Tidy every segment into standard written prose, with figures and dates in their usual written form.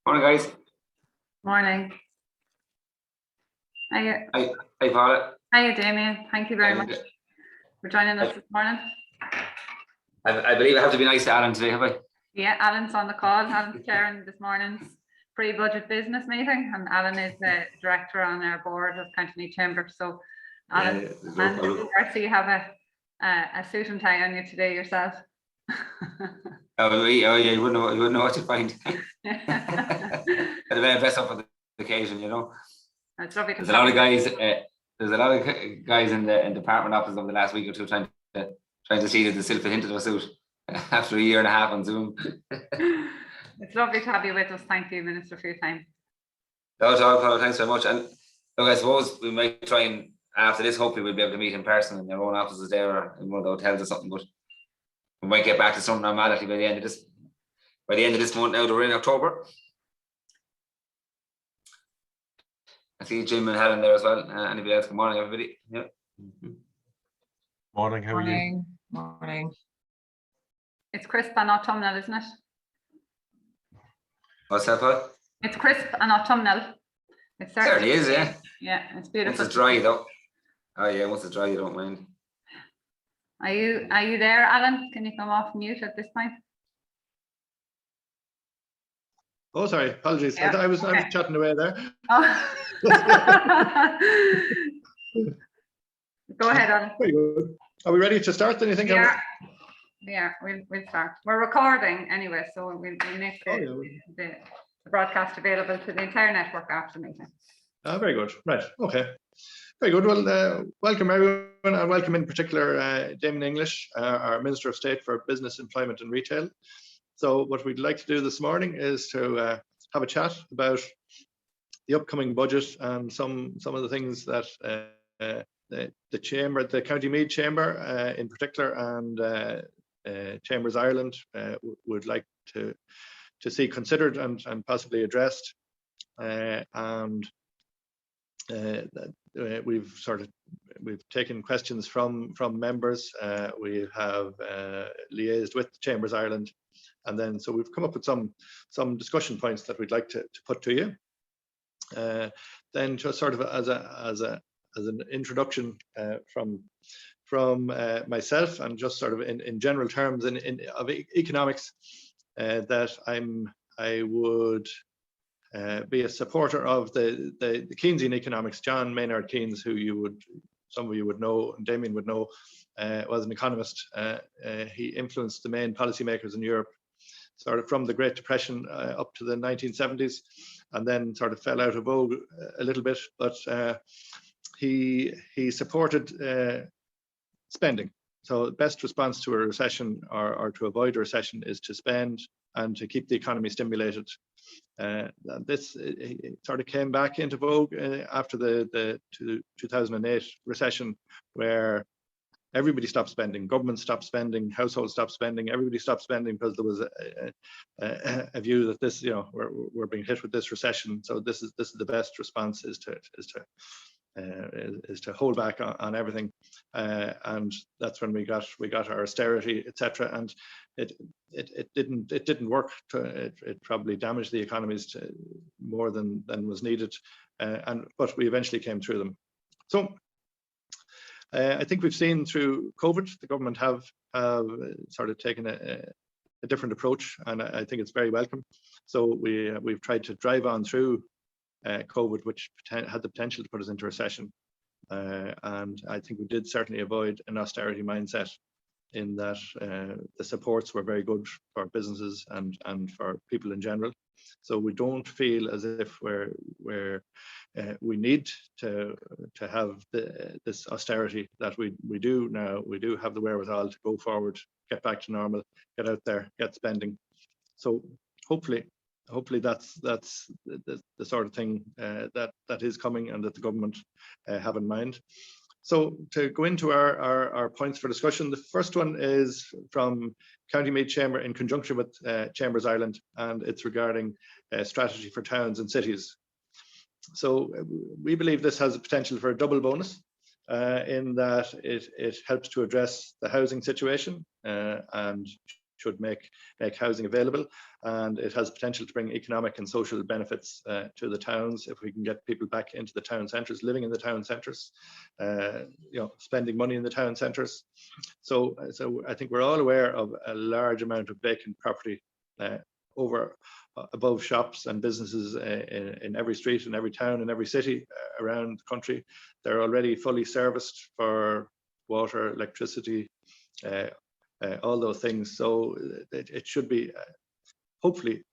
Morning, guys. Morning. Hiya. Hi, Paula. Hiya, Damien. Thank you very much for joining us this morning. I believe I have to be nice to Alan today, have I? Yeah, Alan's on the call. Alan's chairing this morning's pre-budget business meeting, and Alan is the director on our board of County Meath Chamber. So, Alan, I see you have a suit and tie on you today yourself. Oh, yeah, you wouldn't know what to find. I'd have dressed up for the occasion, you know. It's lovely to there's a lot of guys. There's a lot of guys in the department office over the last week or two trying to see that they still fit into their suit after a year and a half on Zoom. It's lovely to have you with us. Thank you, Minister, for your time. No, Paul, thanks very much. And look, I suppose we might try and after this, hopefully we'll be able to meet in person in their own offices there or in one of the hotels or something. But we might get back to some normality by the end of this. By the end of this month, now that we're in October. I see Jim and Helen there as well. Anybody else? Good morning, everybody. Yeah. Morning. How are you? Morning. It's crisp and autumnal, isn't it? What's that, Paul? It's crisp and autumnal. It certainly is, yeah. Yeah, it's beautiful. Once it's dry, though. Oh yeah, once it's dry, you don't mind. Are you there, Alan? Can you come off mute at this point? Oh, sorry, apologies. Yeah. I was chatting away there. Oh. Go ahead, Alan. Very good. Are we ready to start? Anything? Yeah, we'll start. We're recording anyway, so we'll make the broadcast available to the entire network after the meeting. Very good. Right. Okay. Very good. Well, welcome everyone, and welcome in particular Damien English, our Minister of State for Business, Employment and Retail. So what we'd like to do this morning is to have a chat about the upcoming budget and some of the things that the Chamber, the County Meath Chamber in particular, and Chambers Ireland would like to see considered and possibly addressed. We've taken questions from members. We have liaised with Chambers Ireland, and then so we've come up with some discussion points that we'd like to put to you. Then just sort of as an introduction from myself, and just sort of in general terms of economics, that I would be a supporter of the Keynesian economics. John Maynard Keynes, who some of you would know, and Damien would know, was an economist. He influenced the main policymakers in Europe, sort of from the Great Depression up to the 1970s, and then sort of fell out of vogue a little bit. But he supported spending. So the best response to a recession or to avoid a recession is to spend and to keep the economy stimulated. This sort of came back into vogue after the 2008 recession, where everybody stopped spending, governments stopped spending, households stopped spending, everybody stopped spending because there was a view that this, we're being hit with this recession. So this is the best response is to hold back on everything, and that's when we got our austerity, etc. And it didn't work. It probably damaged the economies more than was needed, but we eventually came through them. So I think we've seen through COVID, the government have sort of taken a different approach, and I think it's very welcome. So we've tried to drive on through COVID, which had the potential to put us into recession, and I think we did certainly avoid an austerity mindset, in that the supports were very good for businesses and for people in general. So we don't feel as if we need to have this austerity that we do now. We do have the wherewithal to go forward, get back to normal, get out there, get spending. So hopefully that's the sort of thing that is coming, and that the government have in mind. So to go into our points for discussion, the first one is from County Meath Chamber in conjunction with Chambers Ireland, and it's regarding strategy for towns and cities. So we believe this has a potential for a double bonus in that it helps to address the housing situation and should make housing available, and it has potential to bring economic and social benefits to the towns if we can get people back into the town centres, living in the town centres, spending money in the town centres. So I think we're all aware of a large amount of vacant property above shops and businesses in every street, in every town, in every city around the country. They're already fully serviced for water, electricity, all those things. So it should be hopefully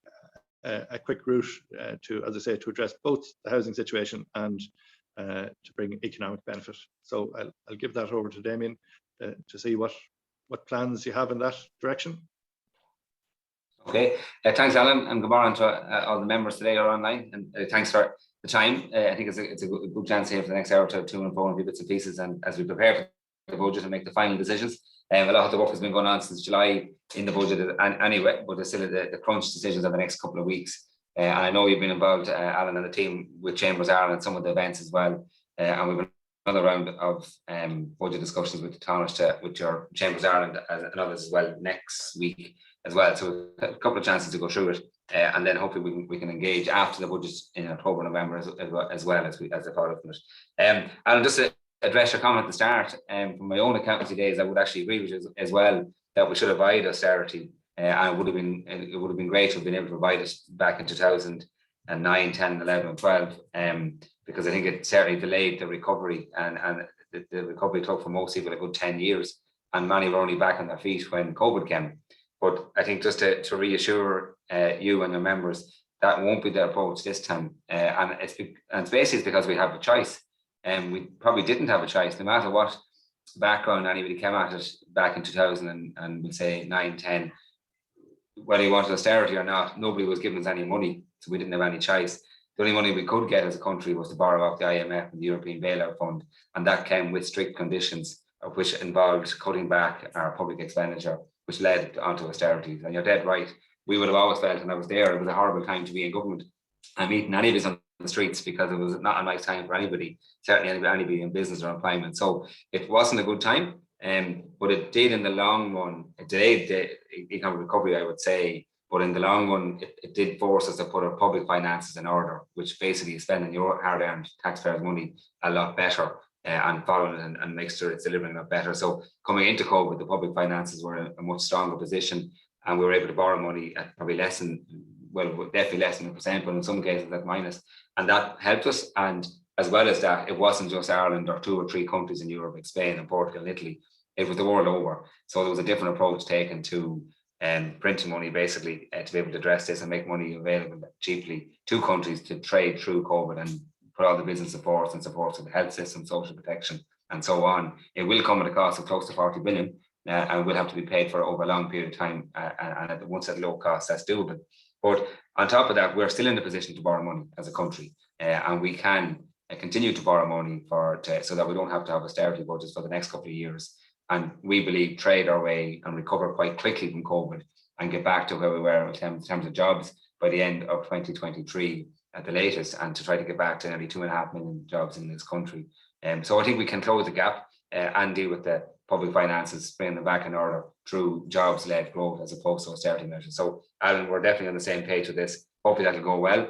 a quick route to, as I say, to address both the housing situation and to bring economic benefit. So I'll give that over to Damien to see what plans you have in that direction. Okay, thanks Alan, and good morning to all the members today or online, and thanks for the time. I think it's a good chance here for the next hour to and fro and bits and pieces, and as we prepare for the budget and make the final decisions. A lot of the work has been going on since July in the budget anyway, but there's still the crunch decisions over the next couple of weeks. And I know you've been involved, Alan, and the team with Chambers Ireland and some of the events as well. And we've been another round of budget discussions with with your Chambers Ireland and others as well next week as well. So a couple of chances to go through it, and then hopefully we can engage after the budget in October, November as well as a follow-up from it. And just to address your comment at the start, from my own accountancy days, I would actually agree with you as well that we should avoid austerity, and it would have been great to have been able to provide it back in 2009, 10, 11, and 12, because I think it certainly delayed the recovery, and the recovery took for most people a good 10 years, and many were only back on their feet when COVID came. But I think just to reassure you and your members, that won't be the approach this time, and it's basically because we have a choice. And we probably didn't have a choice, no matter what background anybody came at it back in 2000 and we'll say 9, 10, whether you wanted austerity or not, nobody was giving us any money, so we didn't have any choice. The only money we could get as a country was to borrow off the IMF and the European Bailout Fund, and that came with strict conditions, which involved cutting back our public expenditure, which led onto austerity. And you're dead right. We would have always felt, and I was there, it was a horrible time to be in government. I'm meeting any of us on the streets because it was not a nice time for anybody, certainly anybody in business or employment. So it wasn't a good time, but it did in the long run. It delayed the economic recovery, I would say, but in the long run, it did force us to put our public finances in order, which basically is spending your hard-earned taxpayers' money a lot better and following it and make sure it's delivering a lot better. So coming into COVID, the public finances were in a much stronger position, and we were able to borrow money at probably less than, well, definitely less than 1%, but in some cases at minus. And that helped us. And as well as that, it wasn't just Ireland or 2 or 3 countries in Europe, like Spain and Portugal and Italy. It was the world over. So there was a different approach taken to printing money, basically, to be able to address this and make money available cheaply to countries to trade through COVID and put all the business supports and supports of the health system, social protection, and so on. It will come at a cost of close to 40 billion and will have to be paid for over a long period of time. And once at low cost, that's doable. But on top of that, we're still in the position to borrow money as a country, and we can continue to borrow money so that we don't have to have austerity budgets for the next couple of years. And we believe trade our way and recover quite quickly from COVID and get back to where we were in terms of jobs by the end of 2023 at the latest, and to try to get back to nearly 2.5 million jobs in this country. So I think we can close the gap and deal with the public finances, bring them back in order through jobs-led growth as opposed to austerity measures. So, Alan, we're definitely on the same page with this. Hopefully that'll go well.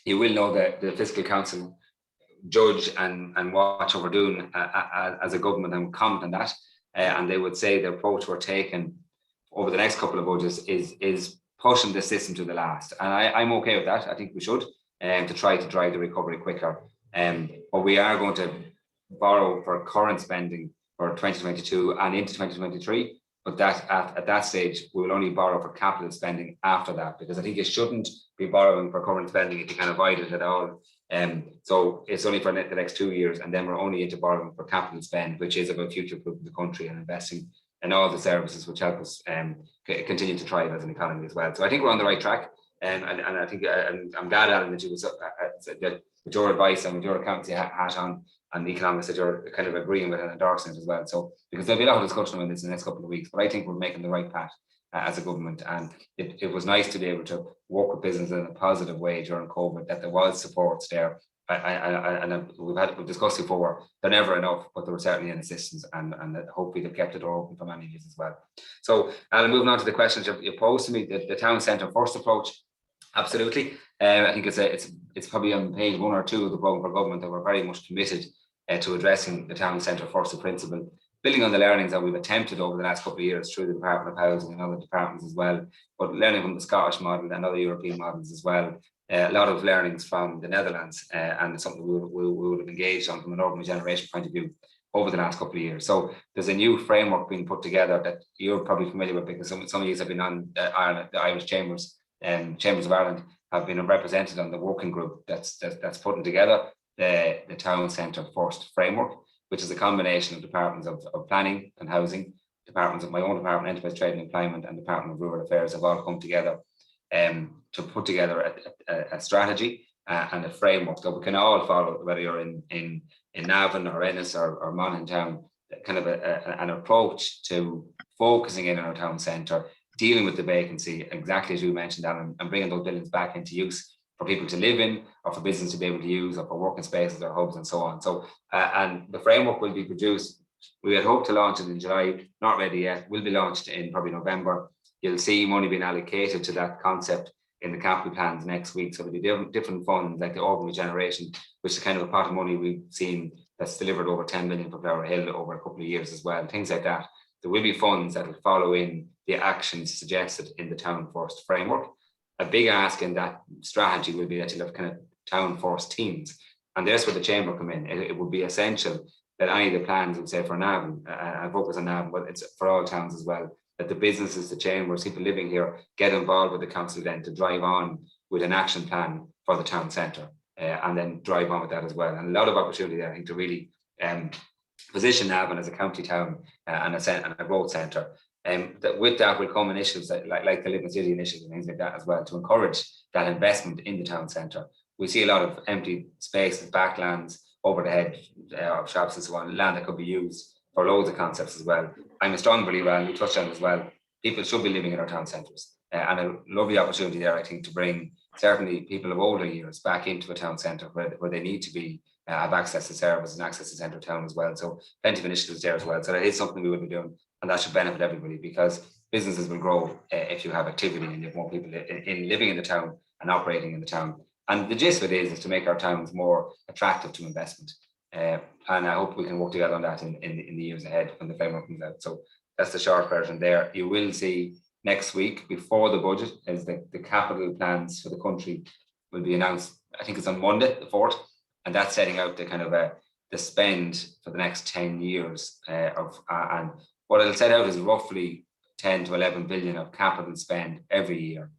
You will know that the Fiscal Council judge and watch what we're doing as a government and comment on that. And they would say the approach we're taking over the next couple of budgets is pushing the system to the last. And I'm okay with that. I think we should, to try to drive the recovery quicker. But we are going to borrow for current spending for 2022 and into 2023, but that at that stage we will only borrow for capital spending after that, because I think you shouldn't be borrowing for current spending if you can avoid it at all. So it's only for the next 2 years, and then we're only into borrowing for capital spend, which is about future-proofing the country and investing in all the services which help us continue to thrive as an economy as well. So I think we're on the right track, and I think I'm glad, Alan, that you was that with your advice and with your accountancy hat on, and the economics that you're kind of agreeing with and endorsing it as well. So, because there'll be a lot of discussion on this in the next couple of weeks, but I think we're making the right path as a government. And it was nice to be able to work with business in a positive way during COVID, that there was supports there we've discussed before, they're never enough, but they were certainly an assistance, and hopefully they've kept the door open for many years as well. So, Alan, moving on to the questions you posed to me, the town centre first approach, absolutely. I think it's probably on page 1 or 2 of the programme for government that we're very much committed to addressing the town centre first principle, building on the learnings that we've attempted over the last couple of years through the Department of Housing and other departments as well, but learning from the Scottish model and other European models as well. A lot of learnings from the Netherlands, and it's something we would have engaged on from an urban regeneration point of view over the last couple of years. So there's a new framework being put together that you're probably familiar with, because some of you have been on Ireland, the Irish Chambers and Chambers of Ireland have been represented on the working group that's putting together the town centre first framework, which is a combination of departments of planning and housing, departments of my own department, enterprise, trade and employment, and Department of Rural Affairs have all come together to put together a strategy and a framework that we can all follow, whether you're in Navan or Ennis or Monaghan Town, kind of an approach to focusing in on our town centre, dealing with the vacancy, exactly as you mentioned, Alan, and bringing those buildings back into use for people to live in, or for business to be able to use, or for working spaces or hubs and so on. So, and the framework will be produced. We had hoped to launch it in July, not ready yet, will be launched in probably November. You'll see money being allocated to that concept in the capital plans next week. So there'll be different funds like the urban regeneration, which is kind of a pot of money we've seen that's delivered over 10 million for Flower Hill over a couple of years as well, things like that. There will be funds that will follow in the actions suggested in the town first framework. A big ask in that strategy will be that you'll have kind of town first teams, and there's where the chamber come in. It would be essential that any of the plans would say for Navan, I focus on Navan, but it's for all towns as well, that the businesses, the chambers, people living here get involved with the council then to drive on with an action plan for the town centre, and then drive on with that as well. And a lot of opportunity there, I think, to really position Navan as a county town and a growth centre. With that will come initiatives like the Living City initiative and things like that as well, to encourage that investment in the town centre. We see a lot of empty spaces, backlands, over the head of shops and so on, land that could be used for loads of concepts as well. I'm a strong believer, and you touched on it as well, people should be living in our town centres. And a lovely opportunity there, I think, to bring certainly people of older years back into a town centre where they need to be, have access to services and access to centre of town as well. So plenty of initiatives there as well. So that is something we will be doing, and that should benefit everybody, because businesses will grow if you have activity and you have more people in living in the town and operating in the town. And the gist of it is to make our towns more attractive to investment. And I hope we can work together on that in the years ahead when the framework comes out. So that's the short version there. You will see next week, before the budget, is the capital plans for the country will be announced. I think it's on Monday, the 4th, and that's setting out the kind of the spend for the next 10 years and what it'll set out is roughly 10 to 11 billion of capital spend every year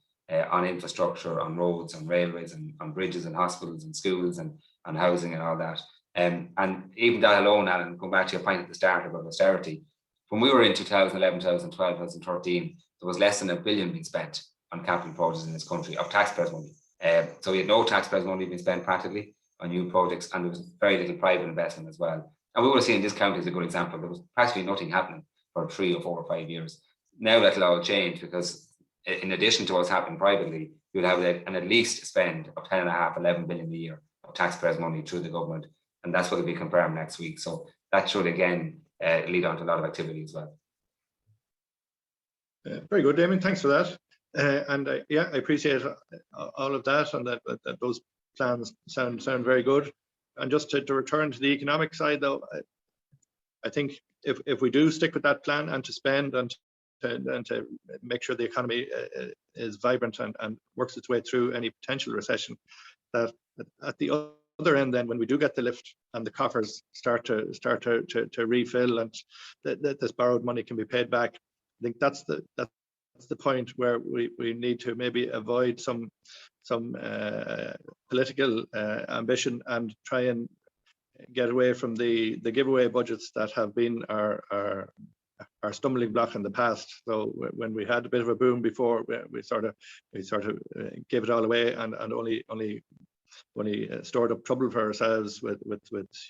on infrastructure, on roads, on railways, and on bridges and hospitals and schools and housing and all that. And even that alone, Alan, come back to your point at the start about austerity. When we were in 2011, 2012, 2013, there was less than $1 billion being spent on capital projects in this country of taxpayers' money. So we had no taxpayers' money being spent practically on new projects, and there was very little private investment as well. And we would have seen this county as a good example. There was practically nothing happening for 3 or 4 or 5 years. Now that'll all change, because in addition to what's happening privately, you'll have an at least spend of 10.5, 11 billion a year of taxpayers' money through the government. And that's what will be confirmed next week. So that should again lead on to a lot of activity as well. Very good, Damien. Thanks for that. Yeah, I appreciate all of that, and that those plans sound very good. And just to return to the economic side, though, I think if we do stick with that plan and to spend and to make sure the economy is vibrant and works its way through any potential recession, that at the other end, then when we do get the lift and the coffers start to refill and this borrowed money can be paid back, I think that's the point where we need to maybe avoid some political ambition and try and get away from the giveaway budgets that have been our stumbling block in the past. So when we had a bit of a boom before, we sort of gave it all away and only stored up trouble for ourselves with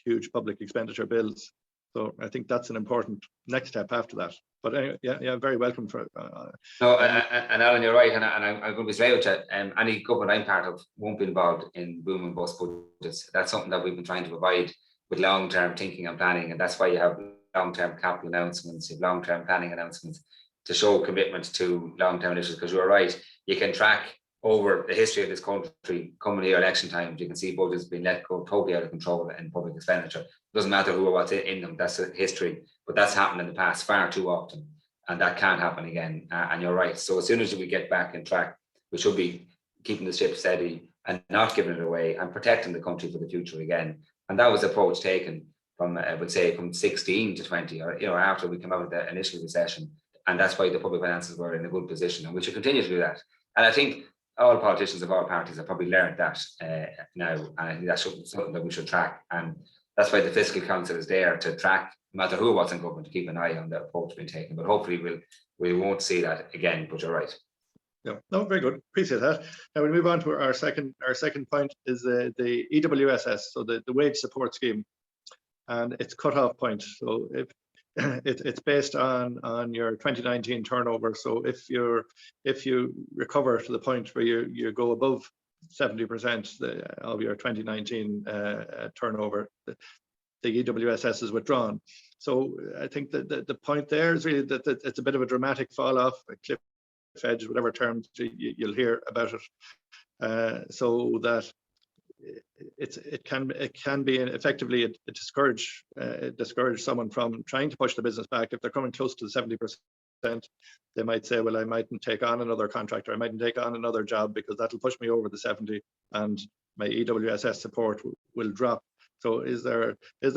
huge public expenditure bills. So I think that's an important next step after that. But anyway, yeah, very welcome for. No, and Alan, you're right, and I'm going to be straight with you. Any government I'm part of won't be involved in boom and bust budgets. That's something that we've been trying to provide with long-term thinking and planning, and that's why you have long-term capital announcements, you have long-term planning announcements to show commitment to long-term initiatives. Because you're right, you can track over the history of this country coming here election time. You can see budgets being let go totally out of control in public expenditure. It doesn't matter who or what's in them. That's a history, but that's happened in the past far too often, and that can't happen again. And you're right. So as soon as we get back in track, we should be keeping the ship steady and not giving it away and protecting the country for the future again. And that was the approach taken from, I would say, from 16 to 20, or after we came out of the initial recession. And that's why the public finances were in a good position, and we should continue to do that. And I think all politicians of all parties have probably learned that now, and I think that's something that we should track. And that's why the Fiscal Council is there to track, no matter who was in government, to keep an eye on the approach being taken. But hopefully we won't see that again. But you're right. Yeah, no, very good. Appreciate that. Now we move on to our second point is the EWSS, so the wage support scheme, and its cut-off point. So if it's based on your 2019 turnover. So if you recover to the point where you go above 70% of your 2019 turnover, the EWSS is withdrawn. So I think that the point there is really that it's a bit of a dramatic fall off, a cliff edge, whatever terms you'll hear about it. So that it can be effectively discourage someone from trying to push the business back. If they're coming close to the 70%, they might say, well, I mightn't take on another contract, or I mightn't take on another job because that'll push me over the 70 and my EWSS support will drop. So is there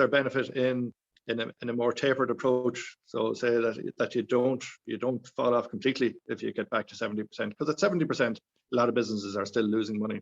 benefit in a more tapered approach? So say that you don't fall off completely if you get back to 70%, because at 70%, a lot of businesses are still losing money.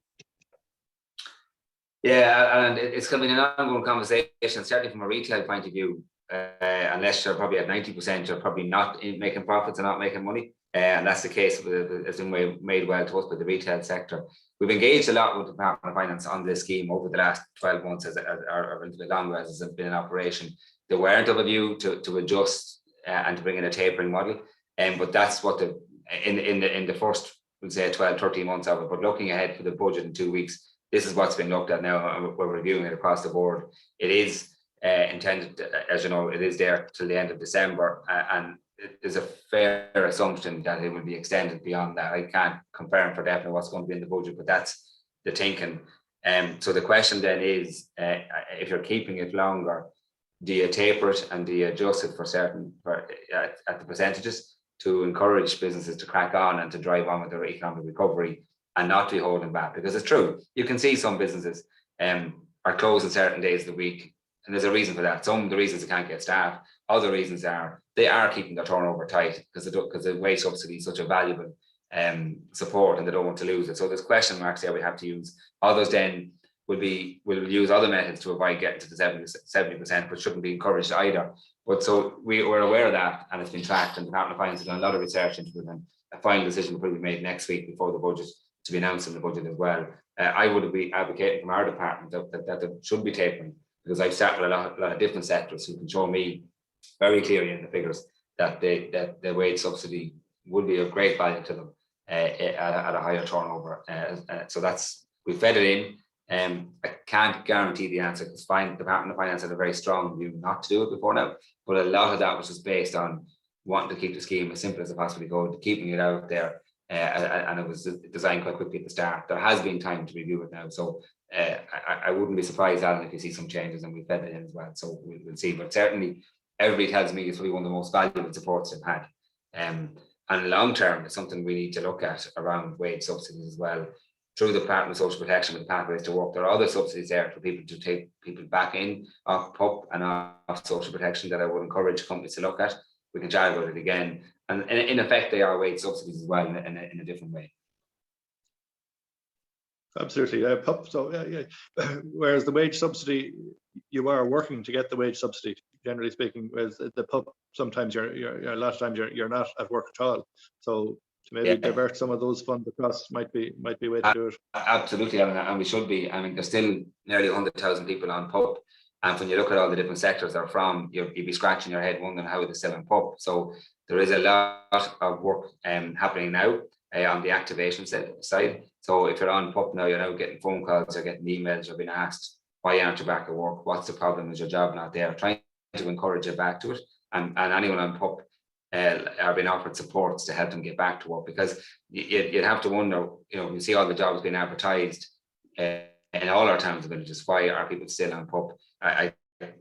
Yeah, and it's going to be an ongoing conversation, certainly from a retail point of view. Unless you're probably at 90%, you're probably not making profits and not making money. And that's the case. It's been made well to us by the retail sector. We've engaged a lot with the Department of Finance on this scheme over the last 12 months, or a bit longer as it's been in operation. They weren't of a view to adjust and to bring in a tapering model. But that's what in the first, we'll say 12, 13 months of it. But looking ahead for the budget in 2 weeks, this is what's been looked at now, and we're reviewing it across the board. It is intended, as you know, it is there till the end of December, and there's a fair assumption that it will be extended beyond that. I can't confirm for definite what's going to be in the budget, but that's the thinking. So the question then is, if you're keeping it longer, do you taper it and do you adjust it at the percentages to encourage businesses to crack on and to drive on with their economic recovery and not be holding back? Because it's true, you can see some businesses are closing certain days of the week, and there's a reason for that. Some of the reasons they can't get staff, other reasons are they are keeping their turnover tight because the wage subsidy is such a valuable support, and they don't want to lose it. So there's question marks there we have to use. Others then will use other methods to avoid getting to the 70%, but shouldn't be encouraged either. But so we're aware of that, and it's been tracked, and the Department of Finance has done a lot of research into it, and a final decision will probably be made next week before the budget to be announced in the budget as well. I would be advocating from our department that there should be tapering, because I've sat with a lot of different sectors who can show me very clearly in the figures that the wage subsidy would be of great value to them at a higher turnover. So we fed it in. I can't guarantee the answer, because the Department of Finance had a very strong view not to do it before now, but a lot of that was just based on wanting to keep the scheme as simple as it possibly could, keeping it out there. And it was designed quite quickly at the start. There has been time to review it now, so I wouldn't be surprised, Alan, if you see some changes, and we fed it in as well. So we'll see. But certainly, everybody tells me it's probably one of the most valuable supports they've had. And long term, it's something we need to look at around wage subsidies as well. Through the Department of Social Protection with the Pathways to Work, there are other subsidies there for people to take people back in off PUP and off social protection that I would encourage companies to look at. We can chat about it again. And in effect, they are wage subsidies as well in a different way. Absolutely, PUP. So whereas the wage subsidy, you are working to get the wage subsidy, generally speaking. Whereas the PUP, sometimes a lot of times you're not at work at all. So to maybe divert some of those funds across might be a way to do it. Absolutely, and we should be. I mean, there's still nearly 100,000 people on PUP. And when you look at all the different sectors they're from, you'd be scratching your head wondering how they're selling PUP. So there is a lot of work happening now on the activation side. So if you're on PUP now, you're now getting phone calls, you're getting emails, you're being asked, why aren't you back at work? What's the problem? Is your job not there? Trying to encourage you back to it. And anyone on PUP are being offered supports to help them get back to work, because you'd have to wonder, you see all the jobs being advertised in all our towns and villages. Why are people still on PUP?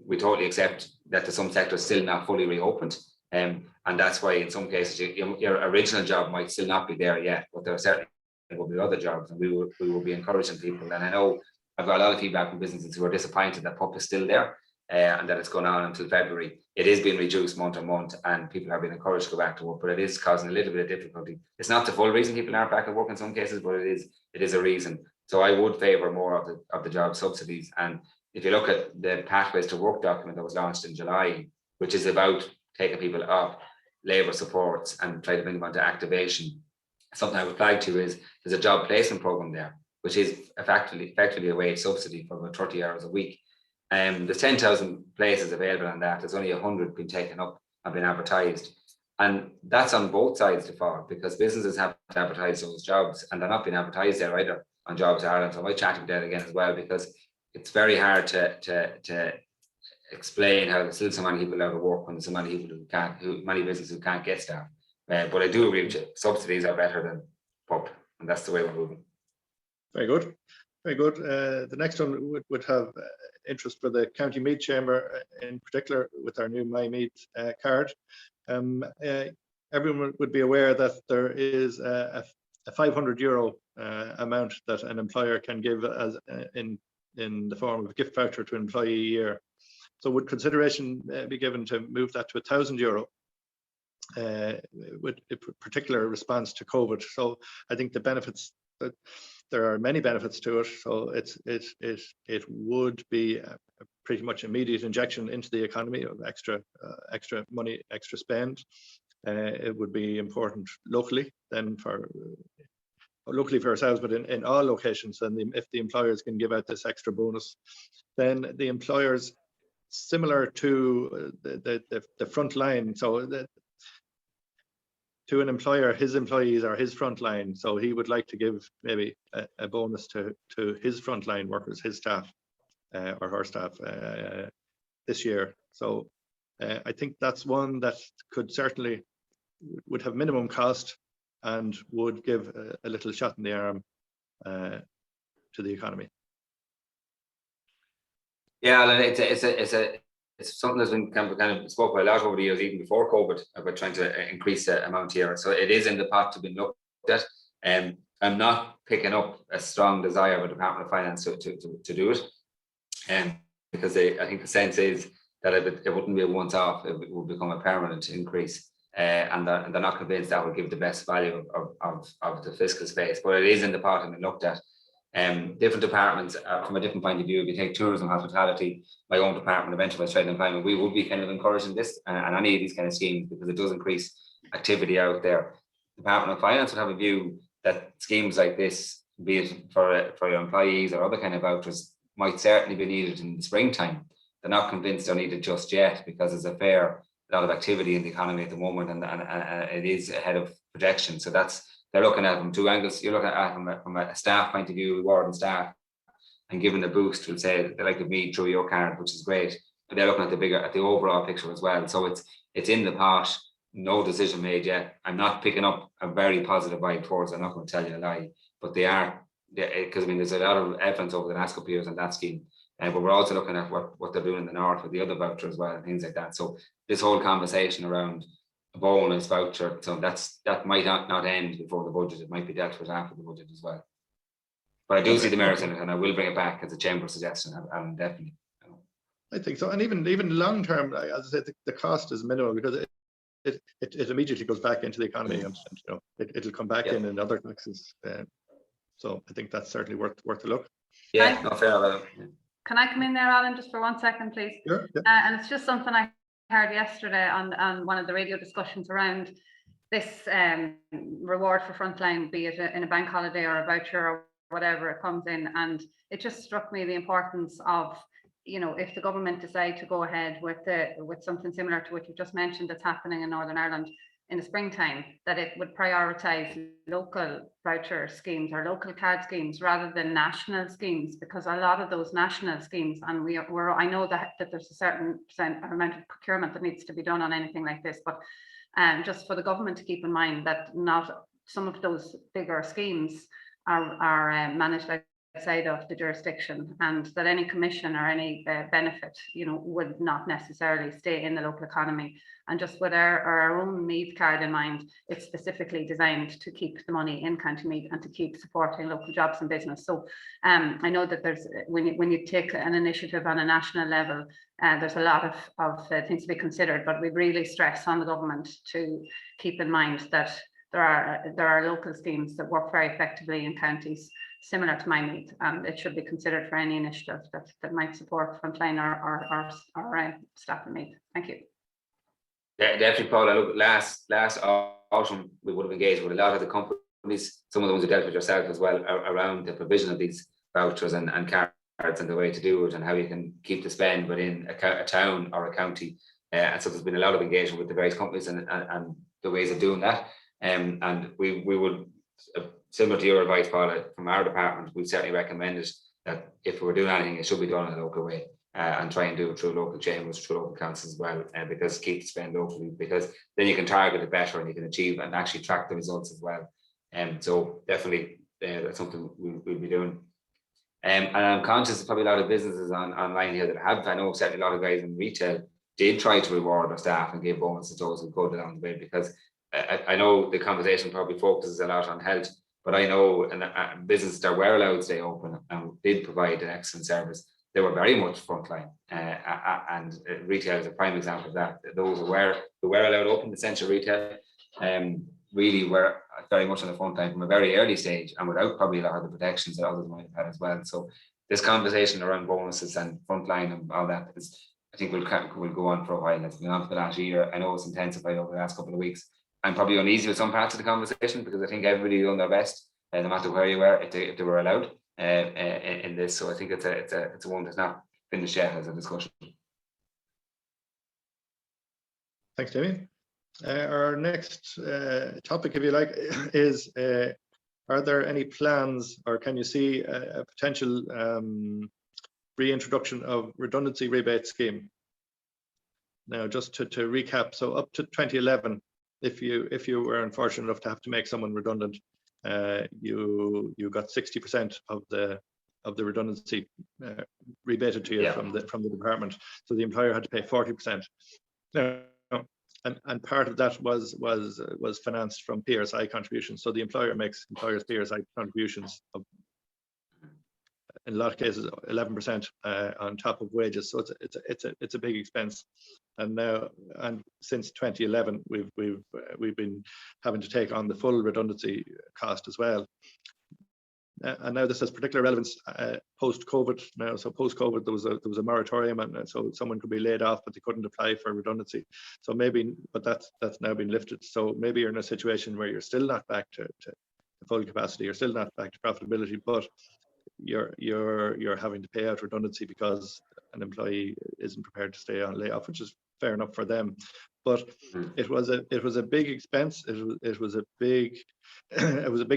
We totally accept that there's some sectors still not fully reopened. And that's why in some cases your original job might still not be there yet, but there certainly will be other jobs, and we will be encouraging people. And I know I've got a lot of feedback from businesses who are disappointed that PUP is still there and that it's going on until February. It is being reduced month on month, and people have been encouraged to go back to work, but it is causing a little bit of difficulty. It's not the full reason people aren't back at work in some cases, but it is a reason. So I would favour more of the job subsidies. And if you look at the Pathways to Work document that was launched in July, which is about taking people off labour supports and try to bring them onto activation, something I would flag to is there's a job placement programme there, which is effectively a wage subsidy for about 30 hours a week. There's 10,000 places available on that. There's only 100 been taken up and been advertised. And that's on both sides to fall, because businesses have to advertise those jobs, and they're not being advertised there either on Jobs Ireland. So I might chat to that again as well, because it's very hard to explain how there's still so many people out of work when there's so many people many businesses who can't get staff. But I do agree with you, subsidies are better than PUP, and that's the way we're moving. Very good. Very good. The next one would have interest for the County Meath Chamber, in particular with our new My Meath card. Everyone would be aware that there is a €500 amount that an employer can give as in the form of a gift voucher to an employee a year. So would consideration be given to move that to €1,000 with a particular response to COVID? So I think the benefits, that there are many benefits to it. So it would be a pretty much immediate injection into the economy of extra money, extra spend. It would be important locally for ourselves, but in all locations. And if the employers can give out this extra bonus, then the employers, similar to the front line, so to an employer, his employees are his front line, so he would like to give maybe a bonus to his frontline workers, his staff or her staff this year. So I think that's one that could certainly would have minimum cost and would give a little shot in the arm to the economy. Yeah, Alan, it's something that's been kind of spoke about a lot over the years, even before COVID, about trying to increase the amount here. So it is in the pot to be looked at. I'm not picking up a strong desire of the Department of Finance to do it, because I think the sense is that it wouldn't be a once-off; it would become a permanent increase. And they're not convinced that would give the best value of the fiscal space, but it is in the pot and been looked at. Different departments from a different point of view. If you take tourism, hospitality, my own department of enterprise, trade and employment, we would be kind of encouraging this and any of these kind of schemes, because it does increase activity out there. The Department of Finance would have a view that schemes like this, be it for your employees or other kind of vouchers, might certainly be needed in the springtime. They're not convinced they're needed just yet, because there's a lot of activity in the economy at the moment, and it is ahead of projection. So they're looking at them two angles. You're looking at them from a staff point of view, rewarding staff and giving the boost. Will say they like to meet through your card, which is great. But they're looking at the overall picture as well. So it's in the pot. No decision made yet. I'm not picking up a very positive vibe towards. I'm not going to tell you a lie, but they are, because there's a lot of evidence over the last couple of years on that scheme. But we're also looking at what they're doing in the north with the other voucher as well, and things like that. So this whole conversation around a bonus voucher, so that might not end before the budget. It might be dealt with after the budget as well. But I do see the merits in it, and I will bring it back as a chamber suggestion. And definitely, I think so. And even long term, as I said, the cost is minimal, because it immediately goes back into the economy, and it'll come back in other taxes. So I think that's certainly worth a look. Yeah, no, fair enough. Can I come in there, Alan, just for 1 second, please? Sure, yeah. And it's just something I heard yesterday on one of the radio discussions around this reward for frontline, be it in a bank holiday or a voucher or whatever it comes in. And it just struck me the importance of you know, if the government decide to go ahead with something similar to what you just mentioned that's happening in Northern Ireland in the springtime, that it would prioritise local voucher schemes or local card schemes rather than national schemes, because a lot of those national schemes, and I know that there's a certain amount of procurement that needs to be done on anything like this, but just for the government to keep in mind that not some of those bigger schemes are managed outside of the jurisdiction, and that any commission or any benefit, you know, would not necessarily stay in the local economy. And just with our own Meath card in mind, it's specifically designed to keep the money in County Meath and to keep supporting local jobs and business. So I know that there's, when you take an initiative on a national level, there's a lot of things to be considered, but we really stress on the government to keep in mind that there are local schemes that work very effectively in counties similar to my Meath, and it should be considered for any initiative that might support frontline or staff in Meath. Thank you. Yeah, definitely, Paul. Look, last autumn we would have engaged with a lot of the companies, some of the ones you dealt with yourself as well, around the provision of these vouchers and cards and the way to do it and how you can keep the spend within a town or a county. And so there's been a lot of engagement with the various companies and the ways of doing that. And we would, similar to your advice, Paul, from our department, we certainly recommended that if we were doing anything, it should be done in a local way. And try and do it through local chambers, through local councils as well, because keep the spend locally, because then you can target it better and you can achieve and actually track the results as well. So definitely that's something we'll be doing. And I'm conscious there's probably a lot of businesses online here that have, I know certainly a lot of guys in retail did try to reward their staff and give bonuses to those who go along the way, because I know the conversation probably focuses a lot on health, but I know businesses that were allowed to stay open and did provide an excellent service, they were very much frontline, and retail is a prime example of that. Those who were allowed to open essential retail really were very much on the front line from a very early stage, and without probably a lot of the protections that others might have had as well. So this conversation around bonuses and frontline and all that is, I think, will go on for a while. It's been on for the last year. I know it's intensified over the last couple of weeks. I'm probably uneasy with some parts of the conversation because I think everybody done their best, no matter where you were, if they were allowed. In this, so I think it's a one that's not finished yet as a discussion. Thanks, Damien. Our next topic, if you like, is are there any plans, or can you see a potential reintroduction of redundancy rebate scheme? Now, just to recap, so up to 2011, if you were unfortunate enough to have to make someone redundant, you got 60% of the redundancy rebated to you from the department. So the employer had to pay 40%. Now, and part of that was financed from PRSI contributions. So the employer makes employers PRSI contributions of, in a lot of cases, 11% on top of wages. So it's a big expense. And now, and since 2011, we've been having to take on the full redundancy cost as well. And now this has particular relevance post-COVID. Now, so post-COVID, there was a moratorium, and so someone could be laid off, but they couldn't apply for redundancy. So maybe, but that's now been lifted. So maybe you're in a situation where you're still not back to full capacity, you're still not back to profitability, but you're having to pay out redundancy because an employee isn't prepared to stay on layoff, which is fair enough for them. But it was a big expense. It was a big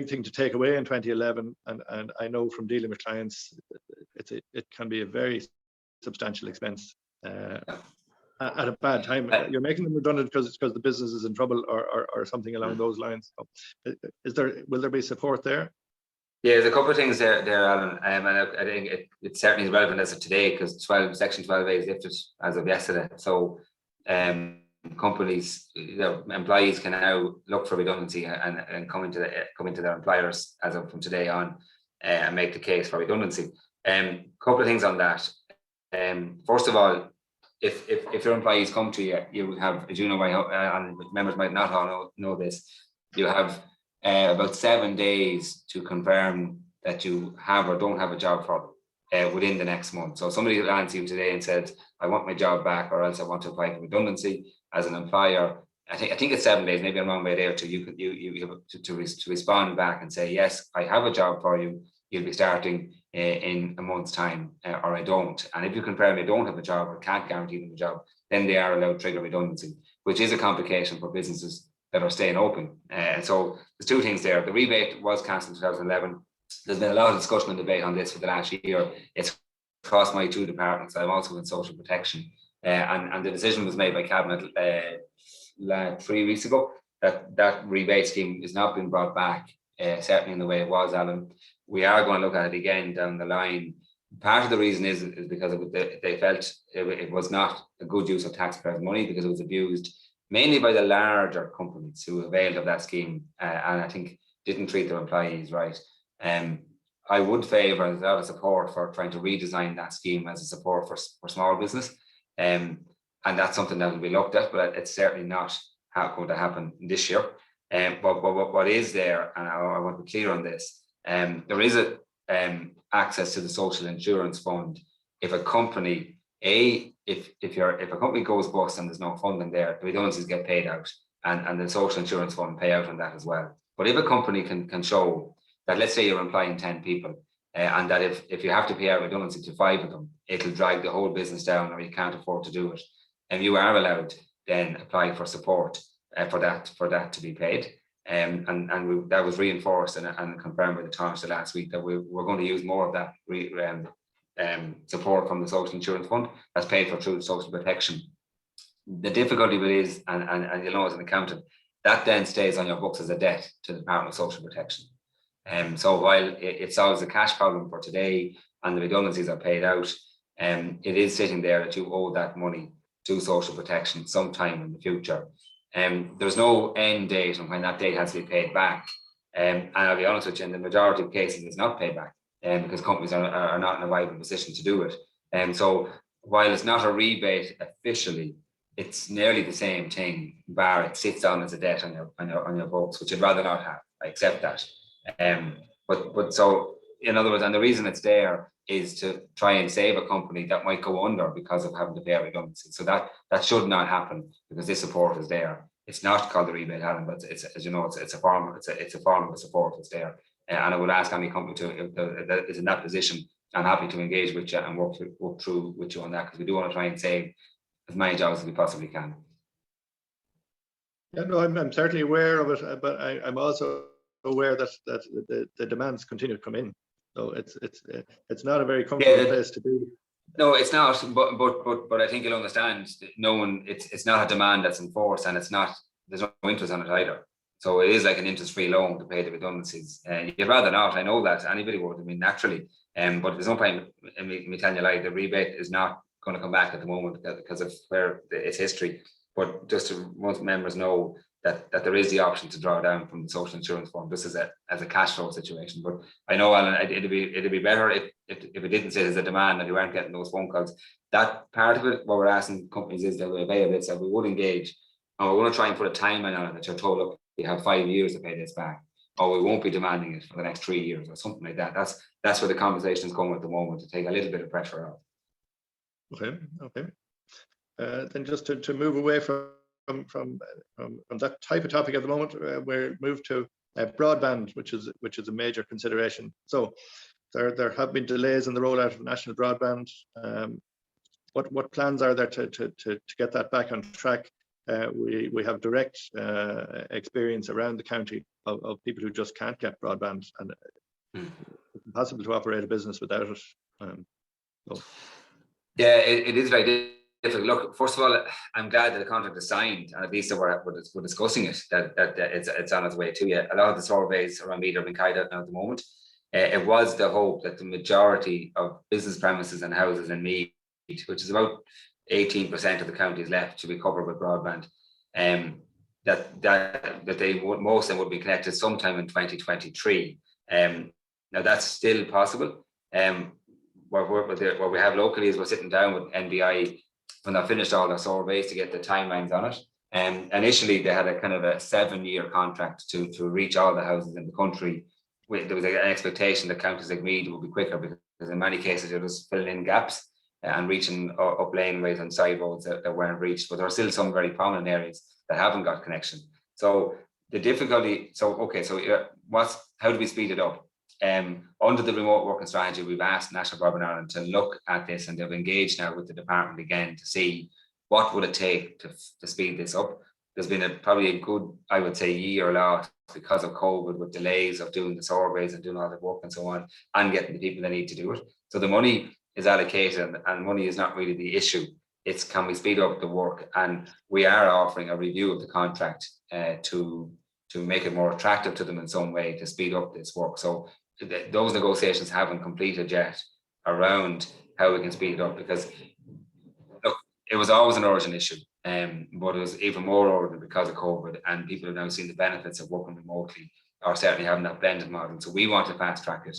thing to take away in 2011, and I know from dealing with clients, it can be a very substantial expense at a bad time. You're making them redundant because the business is in trouble or something along those lines. So will there be support there? Yeah, there's a couple of things there, Alan, and I think it certainly is relevant as of today, because Section 12A is lifted as of yesterday. So companies, employees can now look for redundancy and come into their employers as of from today on and make the case for redundancy. Couple of things on that. First of all, if your employees come to you, you have, as you know, and members might not all know this, you have about 7 days to confirm that you have or don't have a job for within the next month. So somebody lands you today and said, I want my job back, or else I want to apply for redundancy as an employer. I think it's 7 days, maybe I'm wrong by a day or two. You have to respond back and say, yes, I have a job for you. You'll be starting in a month's time, or I don't. And if you confirm they don't have a job or can't guarantee them a job, then they are allowed to trigger redundancy, which is a complication for businesses that are staying open. And so there's two things there. The rebate was cancelled in 2011. There's been a lot of discussion and debate on this for the last year. It's across my two departments. I'm also in social protection. And the decision was made by Cabinet 3 weeks ago that rebate scheme is not being brought back, certainly in the way it was, Alan. We are going to look at it again down the line. Part of the reason is because they felt it was not a good use of taxpayers' money, because it was abused mainly by the larger companies who availed of that scheme, and I think didn't treat their employees right. I would favour a lot of support for trying to redesign that scheme as a support for small business, and that's something that will be looked at, but it's certainly not going to happen this year. But what is there, and I want to be clear on this, there is access to the social insurance fund if a company, if a company goes bust and there's no funding there, the redundancies get paid out, and the social insurance fund pay out on that as well. But if a company can show that, let's say you're employing 10 people, and that if you have to pay out redundancy to 5 of them, it'll drag the whole business down, or you can't afford to do it, and you are allowed then apply for support for that to be paid. And that was reinforced and confirmed by the Taoiseach last week, that we're going to use more of that support from the social insurance fund that's paid for through the social protection. The difficulty with it is, and you'll know as an accountant, that then stays on your books as a debt to the Department of Social Protection. So while it solves the cash problem for today and the redundancies are paid out, it is sitting there that you owe that money to social protection sometime in the future. There's no end date on when that date has to be paid back. And I'll be honest with you, in the majority of cases, it's not paid back, because companies are not in a viable position to do it. So while it's not a rebate officially, it's nearly the same thing, bar it sits on as a debt on your books, which I'd rather not have. I accept that. But so, in other words, and the reason it's there is to try and save a company that might go under because of having to pay a redundancy. So that should not happen, because this support is there. It's not called the rebate, Alan, but it's, as you know, it's a form of the support that's there. And I would ask any company that is in that position, I'm happy to engage with you and work through with you on that, because we do want to try and save as many jobs as we possibly can. Yeah, no, I'm certainly aware of it, but I'm also aware that the demands continue to come in. So it's not a very comfortable place to be. No, it's not. But I think you'll understand. It's not a demand that's enforced, and there's no interest on it either. So it is like an interest-free loan to pay the redundancies. You'd rather not. I know that anybody would. I mean, naturally. But there's no point in me telling you, like, the rebate is not going to come back at the moment because of where its history. But just to most members know that there is the option to draw down from the social insurance fund, just as a cash flow situation. But I know, Alan, it'd be better if it didn't say there's a demand and you weren't getting those phone calls. That part of it, what we're asking companies is that we avail it, so we would engage, and we want to try and put a timeline on it that you're told, look, you have 5 years to pay this back, or we won't be demanding it for the next 3 years, or something like that. That's where the conversation is going at the moment, to take a little bit of pressure off. Okay. Then just to move away from that type of topic at the moment, we're moved to broadband, which is a major consideration. So there have been delays in the rollout of national broadband. What plans are there to get that back on track? We have direct experience around the county of people who just can't get broadband, and it's impossible to operate a business without it. Yeah, it is very difficult. Look, first of all, I'm glad that the contract is signed, and at least we're discussing it, that it's on its way to you. A lot of the surveys around Meath are being carried out now at the moment. It was the hope that the majority of business premises and houses in Meath, which is about 18% of the county, is left to be covered with broadband, that they would, most of them would be connected sometime in 2023. Now that's still possible. What we have locally is we're sitting down with NBI when they've finished all their surveys to get the timelines on it. Initially, they had a kind of a 7-year contract to reach all the houses in the country. There was an expectation that counties like Meath would be quicker, because in many cases you're just filling in gaps and reaching up laneways and side roads that weren't reached. But there are still some very prominent areas that haven't got connection. So the difficulty. How do we speed it up? under the remote working strategy, we've asked National Broadband Ireland to look at this, and they've engaged now with the department again to see what would it take to speed this up. There's been probably a good, I would say, year lost because of COVID, with delays of doing the surveys and doing all the work and so on, and getting the people that need to do it. So the money is allocated, and money is not really the issue. It's, can we speed up the work? And we are offering a review of the contract to make it more attractive to them in some way to speed up this work. So those negotiations haven't completed yet around how we can speed it up, because look, it was always an urgent issue, but it was even more urgent because of COVID, and people have now seen the benefits of working remotely, or certainly having that blended model. So we want to fast track it.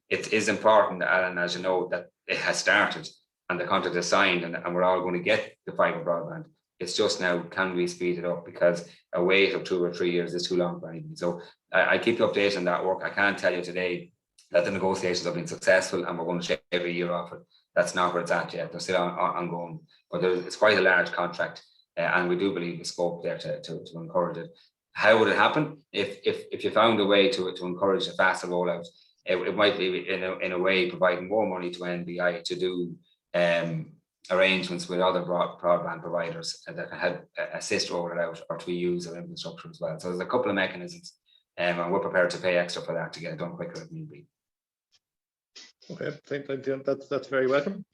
It is important, Alan, as you know, that it has started and the contract is signed, and we're all going to get the fibre broadband. It's just now, can we speed it up? Because a wait of 2 or 3 years is too long for anybody. So I keep you updated on that work. I can't tell you today that the negotiations have been successful and we're going to shave a year off it. That's not where it's at yet. They're still ongoing, but it's quite a large contract, and we do believe the scope there to encourage it. How would it happen? If you found a way to encourage a faster rollout, it might be in a way providing more money to NBI to do arrangements with other broadband providers that can help assist roll it out, or to use our infrastructure as well. So there's a couple of mechanisms, and we're prepared to pay extra for that to get it done quicker if need be. Okay, thank you. That's very welcome.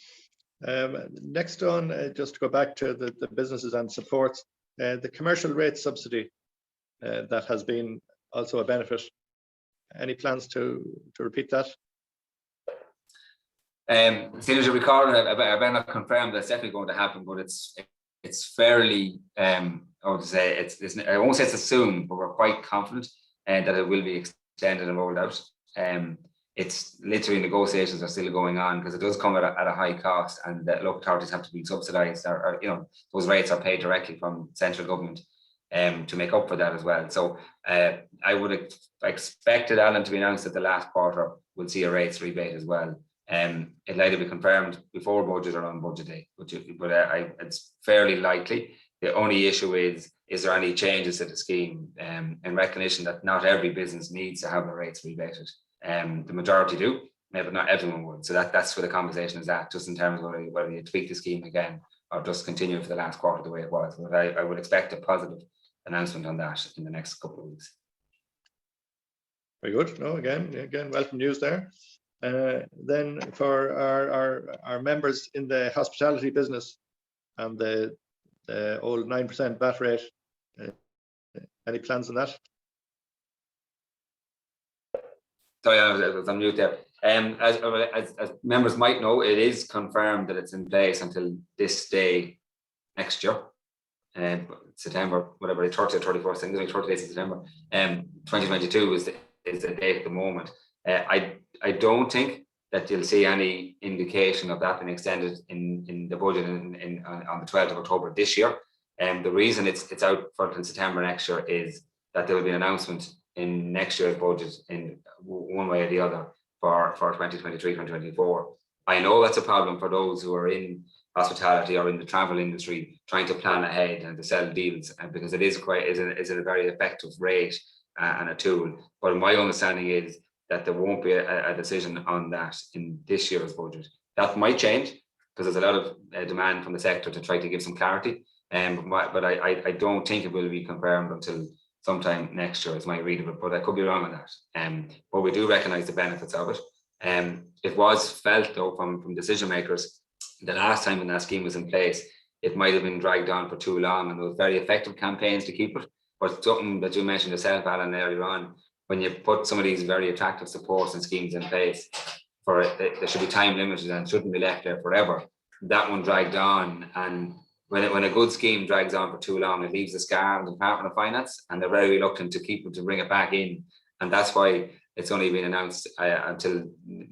Next on, just to go back to the businesses and supports, the commercial rate subsidy that has been also a benefit. Any plans to repeat that? As soon as you recall, I better not confirm that's definitely going to happen, but it's fairly, I would say, I won't say it's assumed, but we're quite confident that it will be extended and rolled out. It's literally, negotiations are still going on, because it does come at a high cost, and the local authorities have to be subsidised, or those rates are paid directly from central government to make up for that as well. So I would expect it, Alan, to be announced that the last quarter will see a rates rebate as well. It'll either be confirmed before budget or on budget day, but it's fairly likely. The only issue is there any changes to the scheme, in recognition that not every business needs to have their rates rebated. The majority do, but not everyone would. So that's where the conversation is at, just in terms of whether you tweak the scheme again or just continue for the last quarter the way it was. But I would expect a positive announcement on that in the next couple of weeks. Very good. No, again, welcome news there. Then for our members in the hospitality business and the old 9% VAT rate, any plans on that? Sorry, I was on mute there. As members might know, it is confirmed that it's in place until this day next year, September, whatever, 30th or 31st, I think it's 30 days of September. 2022 is the date at the moment. I don't think that you'll see any indication of that being extended in the budget on the 12th of October this year. The reason it's out for September next year is that there will be an announcement in next year's budget in one way or the other for 2023, 2024. I know that's a problem for those who are in hospitality or in the travel industry trying to plan ahead and to sell deals, because it is a very effective rate and a tool. But my understanding is that there won't be a decision on that in this year's budget. That might change, because there's a lot of demand from the sector to try to give some clarity. But I don't think it will be confirmed until sometime next year, is my read of it, but I could be wrong on that. But we do recognise the benefits of it. It was felt, though, from decision makers, the last time when that scheme was in place, it might have been dragged on for too long, and there was very effective campaigns to keep it. But something that you mentioned yourself, Alan, earlier on, when you put some of these very attractive supports and schemes in place, there should be time limited and shouldn't be left there forever. That one dragged on, and when a good scheme drags on for too long, it leaves a scar on the Department of Finance, and they're very reluctant to bring it back in, and that's why it's only been announced until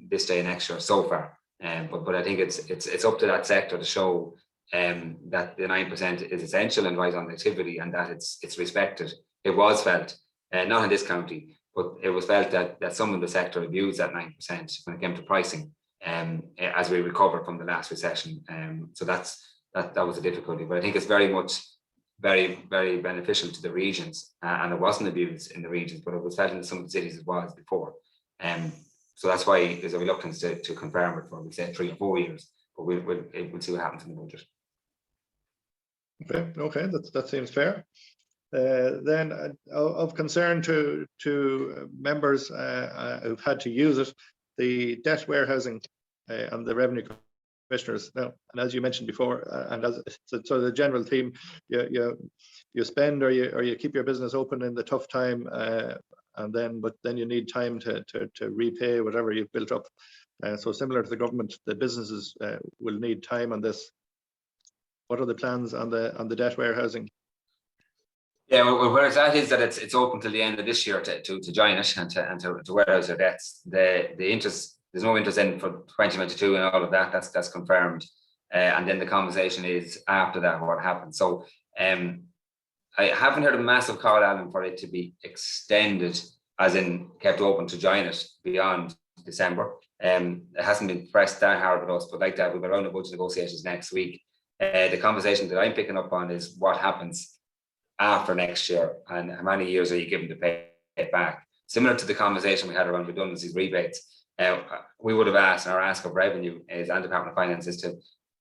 this day next year so far. But I think it's up to that sector to show that the 9% is essential and right on the activity, and that it's respected. It was felt, not in this county, but it was felt that some of the sector abused that 9% when it came to pricing, as we recovered from the last recession. So that was a difficulty, but I think it's very much very beneficial to the regions, and it wasn't abused in the regions, but it was felt in some of the cities it was before. So that's why there's a reluctance to confirm it for, we say, 3 or 4 years, but we'll see what happens in the budget. Okay, that seems fair. Then of concern to members who've had to use it, the debt warehousing and the revenue commissioners now, and as you mentioned before, and as so the general theme, you spend or you keep your business open in the tough time, but then you need time to repay whatever you've built up. So similar to the government, the businesses will need time on this. What are the plans on the debt warehousing? Yeah, well, where it's at is that it's open till the end of this year to join it and to warehouse their debts. The interest, there's no interest in for 2022 and all of that. That's confirmed. And then the conversation is after that what happens. So I haven't heard a massive call, Alan, for it to be extended, as in kept open to join it beyond December. It hasn't been pressed that hard with us, but like that, we've around the budget negotiations next week. The conversation that I'm picking up on is what happens after next year and how many years are you given to pay it back. Similar to the conversation we had around redundancies, rebates, we would have asked, our ask of revenue is, and Department of Finance, is to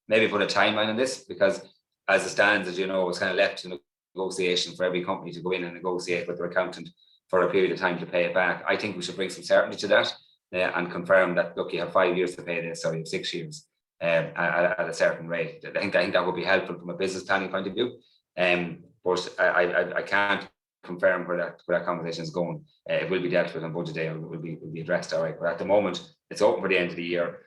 maybe put a timeline on this, because as it stands, as you know, it's kind of left to negotiation for every company to go in and negotiate with their accountant for a period of time to pay it back. I think we should bring some certainty to that and confirm that, look, you have 5 years to pay this, or you have 6 years at a certain rate. I think that would be helpful from a business planning point of view. But I can't confirm where that conversation is going. It will be dealt with on budget day, or it will be addressed. All right, but at the moment it's open for the end of the year,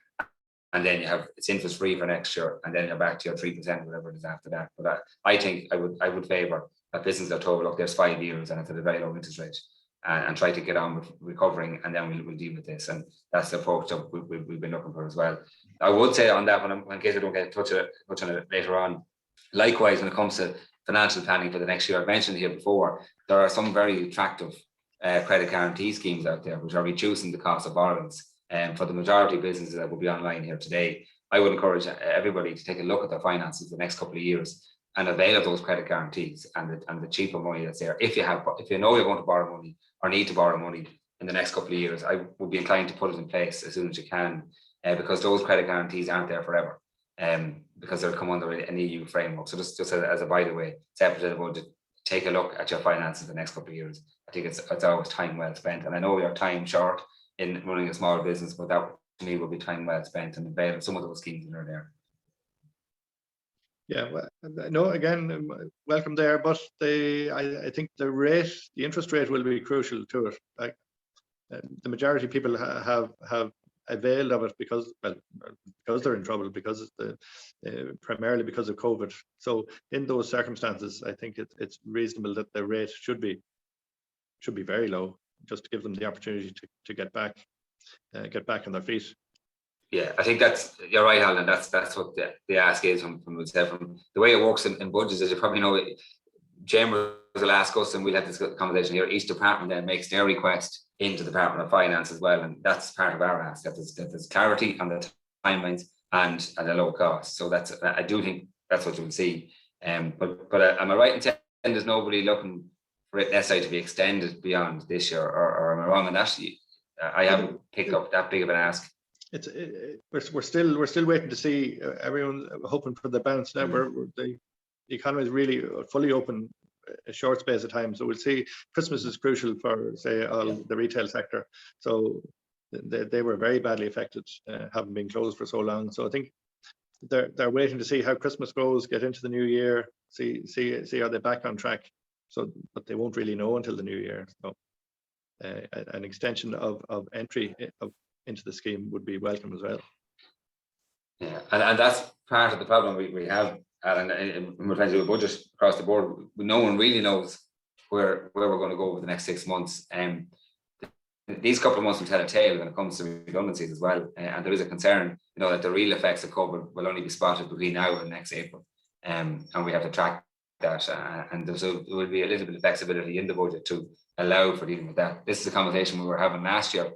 and then it's interest free for next year, and then you're back to your 3%, whatever it is after that. But I think I would favour that business are told, look, there's 5 years and it's at a very low interest rate, and try to get on with recovering, and then we'll deal with this. And that's the approach that we've been looking for as well. I would say on that one, in case I don't get touch on it later on, likewise when it comes to financial planning for the next year, I mentioned here before, there are some very attractive credit guarantee schemes out there which are reducing the cost of borrowings. And for the majority of businesses that will be online here today, I would encourage everybody to take a look at their finances the next couple of years and avail of those credit guarantees and the cheaper money that's there. If you know you're going to borrow money or need to borrow money in the next couple of years, I would be inclined to put it in place as soon as you can, because those credit guarantees aren't there forever. Because they'll come under an EU framework. So just as a by the way, separate of the budget, take a look at your finances the next couple of years. I think it's always time well spent. And I know you're time short in running a small business, but that to me will be time well spent and avail of some of those schemes that are there. Yeah, well, no, again, welcome there, but I think the interest rate will be crucial to it. Like the majority of people have availed of it because they're in trouble, because primarily because of COVID. So in those circumstances, I think it's reasonable that the rate should be very low, just to give them the opportunity to get back on their feet. Yeah, I think you're right, Alan. That's what the ask is from the way it works in budgets. As you probably know, Chamber will ask us, and we'll have this conversation here. Each department then makes their request into the Department of Finance as well, and that's part of our ask. That there's clarity on the timelines and the low cost. So I do think that's what you'll see. But am I right in saying there's nobody looking for it necessarily to be extended beyond this year, or am I wrong on that? I haven't picked up that big of an ask. We're still waiting to see. Everyone's hoping for the bounce now. The economy is really fully open a short space of time, so we'll see. Christmas is crucial for, say, the retail sector, so they were very badly affected, having been closed for so long. So I think they're waiting to see how Christmas goes, get into the new year, see are they back on track. So, but they won't really know until the new year. So an extension of entry into the scheme would be welcome as well. Yeah, and that's part of the problem we have. And when we're trying to do a budget across the board, no one really knows where we're going to go over the next 6 months. These couple of months will tell a tale when it comes to redundancies as well. And there is a concern, that the real effects of COVID will only be spotted between now and next April. And we have to track that. And there will be a little bit of flexibility in the budget to allow for dealing with that. This is a conversation we were having last year,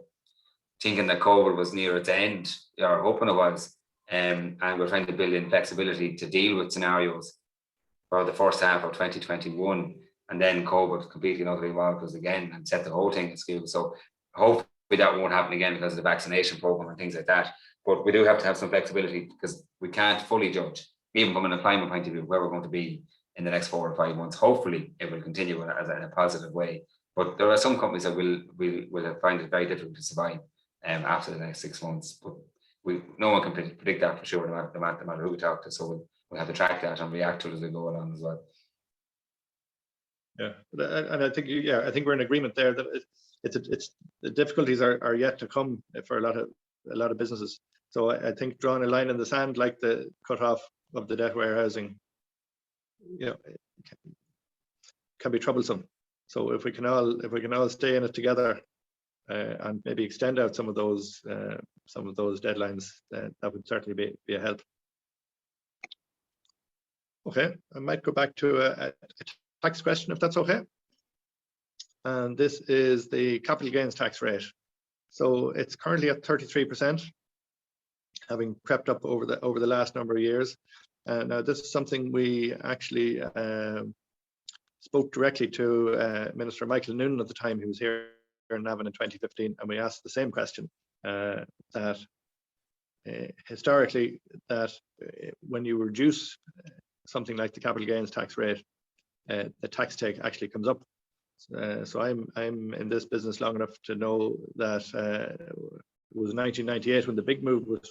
thinking that COVID was near its end, or hoping it was. And we're trying to build in flexibility to deal with scenarios for the first half of 2021, and then COVID completely and utterly wiped us again and set the whole thing askew. So hopefully that won't happen again because of the vaccination program and things like that. But we do have to have some flexibility because we can't fully judge, even from an employment point of view, where we're going to be in the next 4 or 5 months. Hopefully it will continue in a positive way. But there are some companies that will find it very difficult to survive after the next 6 months. But no one can predict that for sure, no matter who we talk to. So we'll have to track that and react to it as we go along as well. Yeah, and I think I think we're in agreement there that it's the difficulties are yet to come for a lot of businesses. So I think drawing a line in the sand, like the cut off of the debt warehousing, can be troublesome. So if we can all stay in it together and maybe extend out some of those deadlines, that would certainly be a help. Okay, I might go back to a tax question, if that's okay. And this is the capital gains tax rate. So it's currently at 33%, having crept up over the last number of years. Now this is something we actually spoke directly to Minister Michael Noonan at the time. He was here in Navan in 2015, and we asked the same question, that historically, that when you reduce something like the capital gains tax rate, the tax take actually comes up. So I'm in this business long enough to know that it was 1998 when the big move was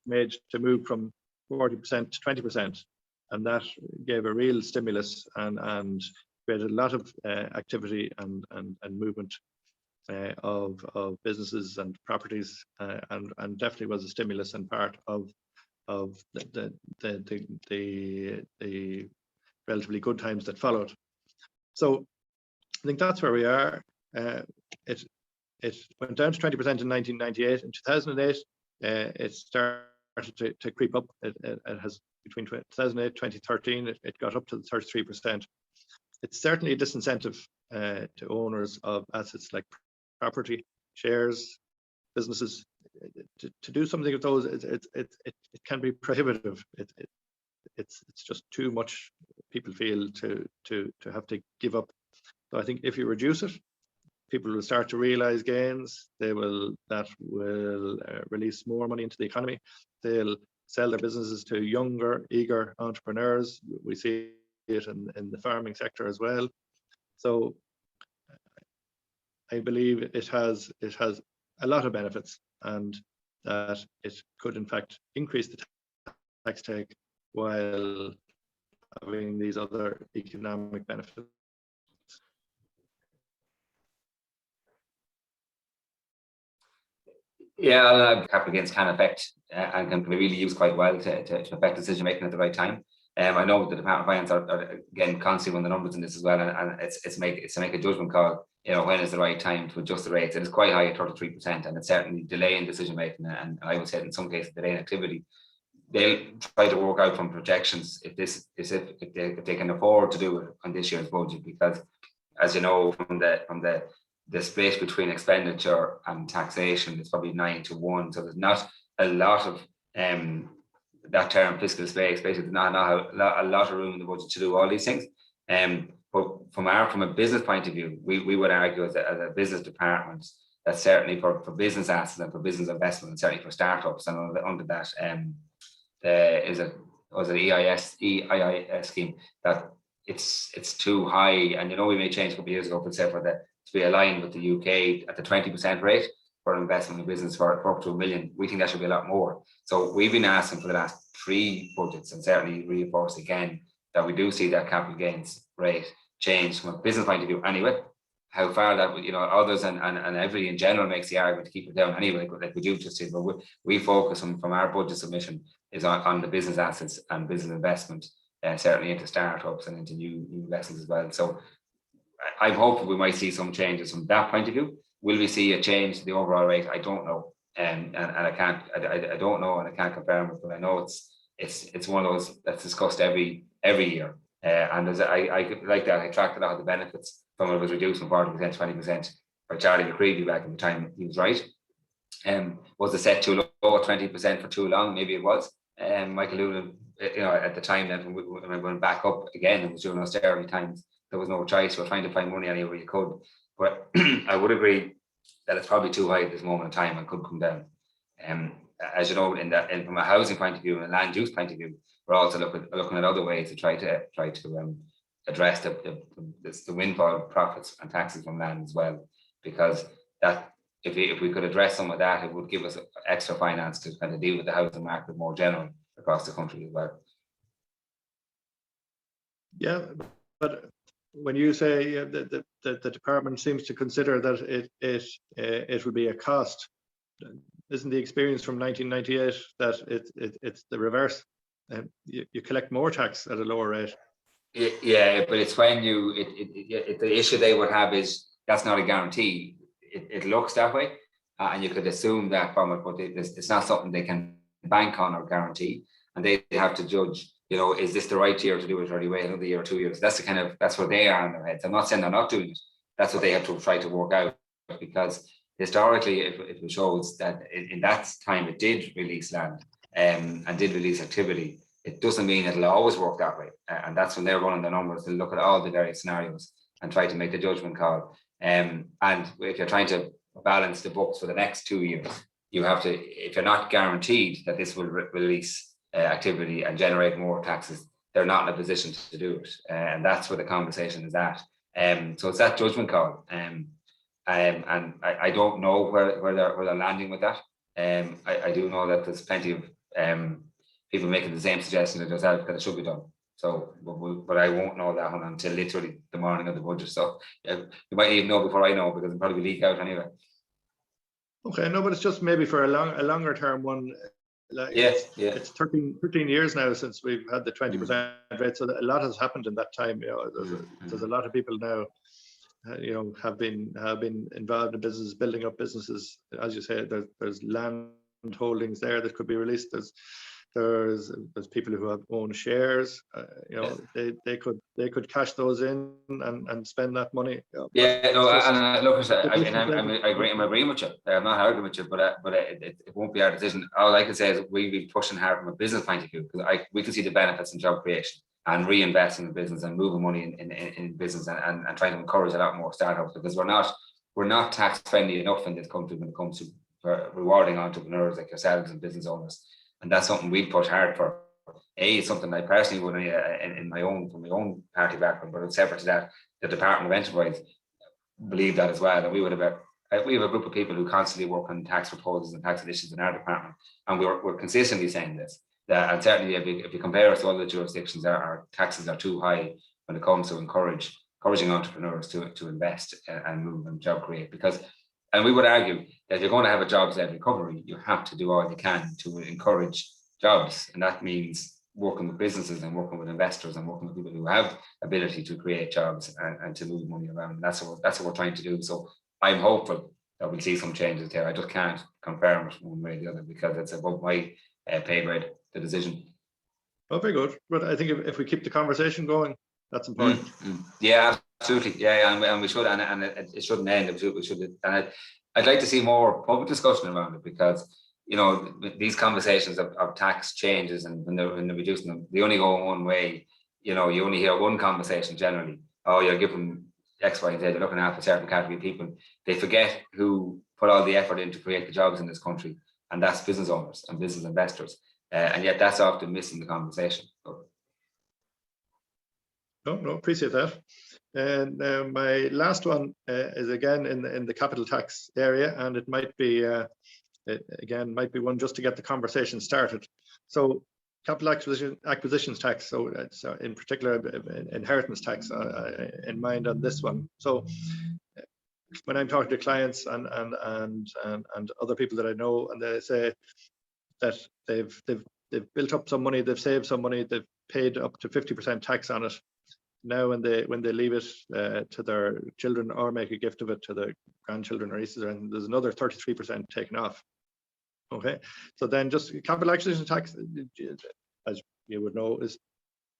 made to move from 40% to 20%, and that gave a real stimulus and created a lot of activity and movement of businesses and properties, and definitely was a stimulus and part of the relatively good times that followed. So I think that's where we are. It went down to 20% in 1998. In 2008, it started to creep up. It has, between 2008 and 2013, it got up to 33%. It's certainly a disincentive to owners of assets like property, shares, businesses. To do something with those, it can be prohibitive. It's just too much, people feel, to have to give up. So I think if you reduce it, people will start to realize gains. That will release more money into the economy. They'll sell their businesses to younger, eager entrepreneurs. We see it in the farming sector as well. So I believe it has a lot of benefits, and that it could in fact increase the tax take while having these other economic benefits. Yeah, capital gains can affect and can be really used quite well to affect decision making at the right time. I know the Department of Finance are again constantly on the numbers in this as well, and it's to make a judgment call. When is the right time to adjust the rates? It is quite high at 33%, and it's certainly delaying decision making, and I would say in some cases delaying activity. They'll try to work out from projections if they can afford to do it on this year's budget, because as you know from the split between expenditure and taxation, it's probably 9 to 1. So there's not a lot of that term fiscal space. Basically, there's not a lot of room in the budget to do all these things. But from a business point of view, we would argue as a business department that certainly for business assets and for business investment, and certainly for startups, and under that was an EIS scheme, that it's too high. And we made change a couple of years ago, but say to be aligned with the UK at the 20% rate for investment in business for up to $1 million. We think that should be a lot more. So we've been asking for the last 3 budgets, and certainly reinforce again that we do see that capital gains rate change from a business point of view anyway. How far that others and everybody in general makes the argument to keep it down anyway, like we do just say, but we focus from our budget submission is on the business assets and business investment, certainly into startups and into new investments as well. So I'm hoping we might see some changes from that point of view. Will we see a change to the overall rate? I don't know, and I don't know, and I can't confirm it, but I know it's one of those that's discussed every year. And I like that. I tracked a lot of the benefits from it was reduced from 40% to 20% by Charlie McCreevy back in the time. He was right. Was it set too low, 20% for too long? Maybe it was. Michael Lewin, at the time then when we went back up again, it was during austerity times. There was no choice. We're trying to find money anywhere you could. But I would agree that it's probably too high at this moment in time and could come down. As you know, from a housing point of view and a land use point of view, we're also looking at other ways to try to address the windfall profits and taxes from land as well, because that if we could address some of that, it would give us extra finance to kind of deal with the housing market more general across the country as well. Yeah, but when you say that the department seems to consider that it will be a cost, isn't the experience from 1998 that it's the reverse? You collect more tax at a lower rate. Yeah, but it's when the issue they would have is that's not a guarantee. It looks that way, and you could assume that from it, but it's not something they can bank on or guarantee, and they have to judge. You know, is this the right year to do it, or do you wait another year or 2 years? That's where they are in their heads. I'm not saying they're not doing it. That's what they have to try to work out, because historically, it shows that in that time it did release land and did release activity. It doesn't mean it'll always work that way, and that's when they're running the numbers. They'll look at all the various scenarios and try to make the judgment call. And if you're trying to balance the books for the next 2 years, you have to, if you're not guaranteed that this will release activity and generate more taxes, they're not in a position to do it, and that's where the conversation is at. So it's that judgment call, and I don't know where they're landing with that. I do know that there's plenty of people making the same suggestion as yourself that it should be done. So, but I won't know that until literally the morning of the budget. So you might even know before I know, because it'll probably leak out anyway. Okay, no, but it's just maybe for a longer term one. Like it's 13 years now since we've had the 20% rate, so a lot has happened in that time. You know, there's a lot of people now, you know, have been involved in business, building up businesses. As you say, there's land holdings there that could be released. There's people who have owned shares. You know, they could cash those in and spend that money. Yeah, no, and look, I'm agreeing with you. I'm not arguing with you, but it won't be our decision. All I can say is we'll be pushing hard from a business point of view, because we can see the benefits in job creation and reinvesting in business and moving money in business and trying to encourage a lot more startups, because we're not tax friendly enough in this country when it comes to rewarding entrepreneurs like yourselves and business owners. And that's something we push hard for. It's something I personally would from my own party background, but it's separate to that. The Department of Enterprise believe that as well. And we have a group of people who constantly work on tax proposals and tax initiatives in our department, and we're consistently saying this. And certainly, if you compare us to other jurisdictions, our taxes are too high when it comes to encouraging entrepreneurs to invest and move and job create. And we would argue that if you're going to have a jobs-led recovery, you have to do all you can to encourage jobs. And that means working with businesses and working with investors and working with people who have ability to create jobs and to move money around. And that's what we're trying to do. So I'm hopeful that we'll see some changes there. I just can't confirm it one way or the other, because it's above my pay grade, the decision. Oh, very good. But I think if we keep the conversation going, that's important. Yeah, absolutely. Yeah, and we should, and it shouldn't end. We should, and I'd like to see more public discussion around it, because you know these conversations of tax changes and when they're reducing them, they only go one way. You know, you only hear one conversation generally. Oh, you're giving X, Y, and Z. You're looking after a certain category of people. They forget who put all the effort in to create the jobs in this country, and that's business owners and business investors. And yet that's often missing the conversation. No, appreciate that. And my last one is again in the capital tax area, and it might be one just to get the conversation started. So capital acquisitions tax. So in particular inheritance tax in mind on this one. So when I'm talking to clients and other people that I know, and they say that they've built up some money, they've saved some money, they've paid up to 50% tax on it. Now, when they leave it to their children or make a gift of it to their grandchildren or nieces, and there's another 33% taken off. Okay, so then just capital acquisition tax, as you would know, is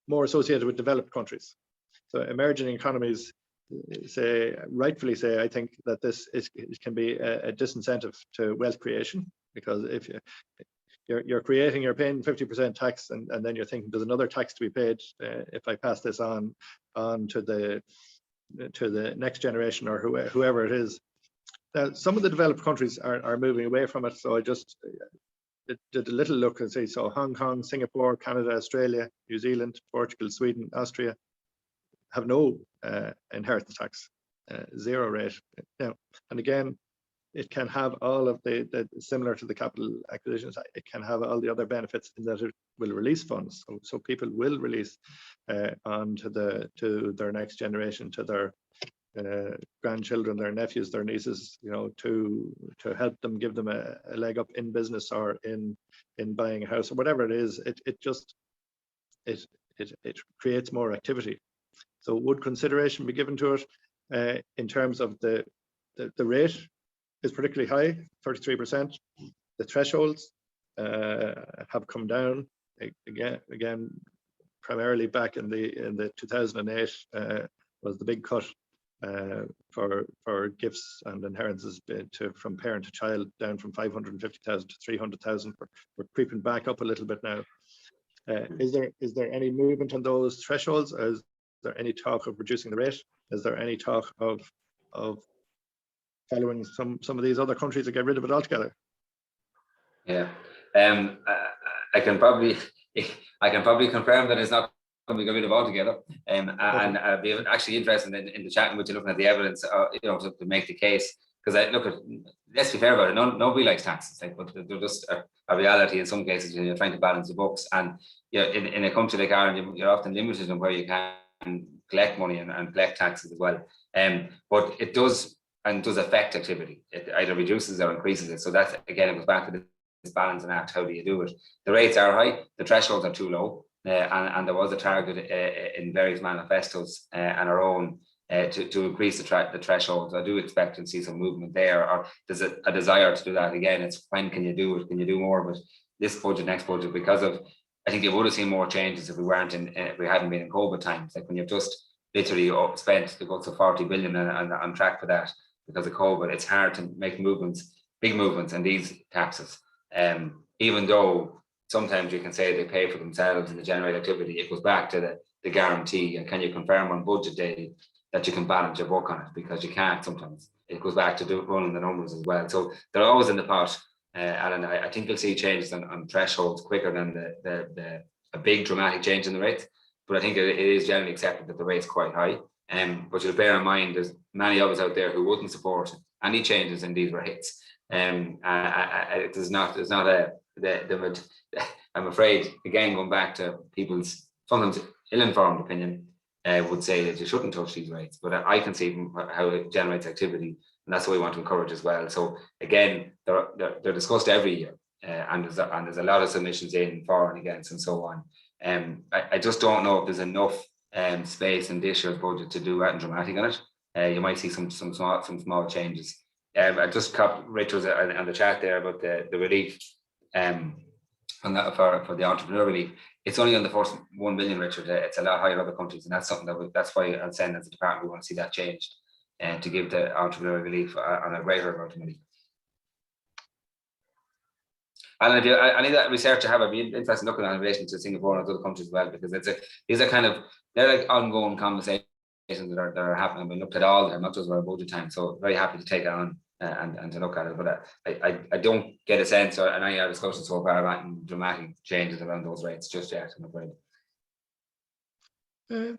more associated with developed countries. So emerging economies rightfully say, I think that it can be a disincentive to wealth creation, because if you're paying 50% tax, and then you're thinking there's another tax to be paid if I pass this on to the next generation or whoever it is. some of the developed countries are moving away from it. So I just did a little look and see. So Hong Kong, Singapore, Canada, Australia, New Zealand, Portugal, Sweden, Austria have no inheritance tax, zero rate. Now, and again, it can have all of the similar to the capital acquisitions. It can have all the other benefits in that it will release funds. So people will release on to their next generation, to their grandchildren, their nephews, their nieces, you know, to help them, give them a leg up in business or in buying a house or whatever it is. It creates more activity. So would consideration be given to it in terms of the rate is particularly high, 33%. The thresholds have come down again, primarily back in the 2008 was the big cut for gifts and inheritances from parent to child, down from 550,000 to 300,000. We're creeping back up a little bit now. Is there any movement on those thresholds? Is there any talk of reducing the rate? Is there any talk of following some of these other countries to get rid of it altogether? Yeah, I can probably confirm that it's not going to be got rid of altogether. And I'd be actually interested in the chatting with you, looking at the evidence, you know, to make the case. Because let's be fair about it. Nobody likes taxes, but they're just a reality in some cases. You're trying to balance the books, and in a country like Ireland, you're often limited on where you can collect money and collect taxes as well. But it does affect activity. It either reduces or increases it. So that's, again, it goes back to this balancing act. How do you do it? The rates are high, the thresholds are too low, and there was a target in various manifestos and our own to increase the thresholds. I do expect to see some movement there, or there's a desire to do that. Again, it's when can you do it? Can you do more? But this budget, next budget, because of, I think you would have seen more changes if we hadn't been in COVID times. Like when you've just literally spent the guts of 40 billion and on track for that because of COVID, it's hard to make big movements in these taxes. Even though sometimes you can say they pay for themselves and they generate activity, it goes back to the guarantee. And can you confirm on budget day that you can balance your work on it? Because you can't sometimes. It goes back to running the numbers as well. So they're always in the pot. Alan, I think you'll see changes on thresholds quicker than a big dramatic change in the rates. But I think it is generally accepted that the rate's quite high. But you'll bear in mind there's many of us out there who wouldn't support any changes in these rates. I'm afraid, again, going back to people's sometimes ill-informed opinion, would say that you shouldn't touch these rates. But I can see how it generates activity, and that's what we want to encourage as well. So again, they're discussed every year, and there's a lot of submissions in for and against and so on. I just don't know if there's enough space in this year's budget to do anything dramatic on it. You might see some small changes. I just caught Richard's on the chat there about the relief on that for the entrepreneur relief. It's only on the first 1 million, Richard. It's a lot higher in other countries, and that's something that's why I'm saying as a department we want to see that changed and to give the entrepreneur relief on a greater amount of money. And if I need that research to have, I'd be interested in looking at in relation to Singapore and other countries as well, because they're like ongoing conversations that are happening. We looked at all of them, not just around budget time. So very happy to take it on and to look at it. But I don't get a sense, or any other discussions so far about dramatic changes around those rates just yet, I'm afraid.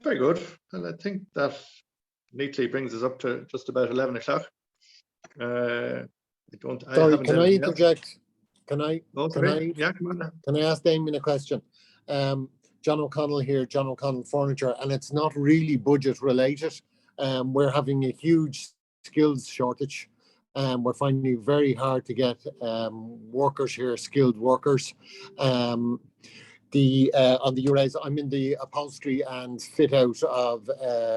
Very good. And I think that neatly brings us up to just about 11 o'clock. Sorry, can I interject? Can I ask Damien a question? John O'Connell here, John O'Connell Furniture, and it's not really budget related. We're having a huge skills shortage. We're finding it very hard to get workers here, skilled workers. On the URAs, I'm in the upholstery and fit out of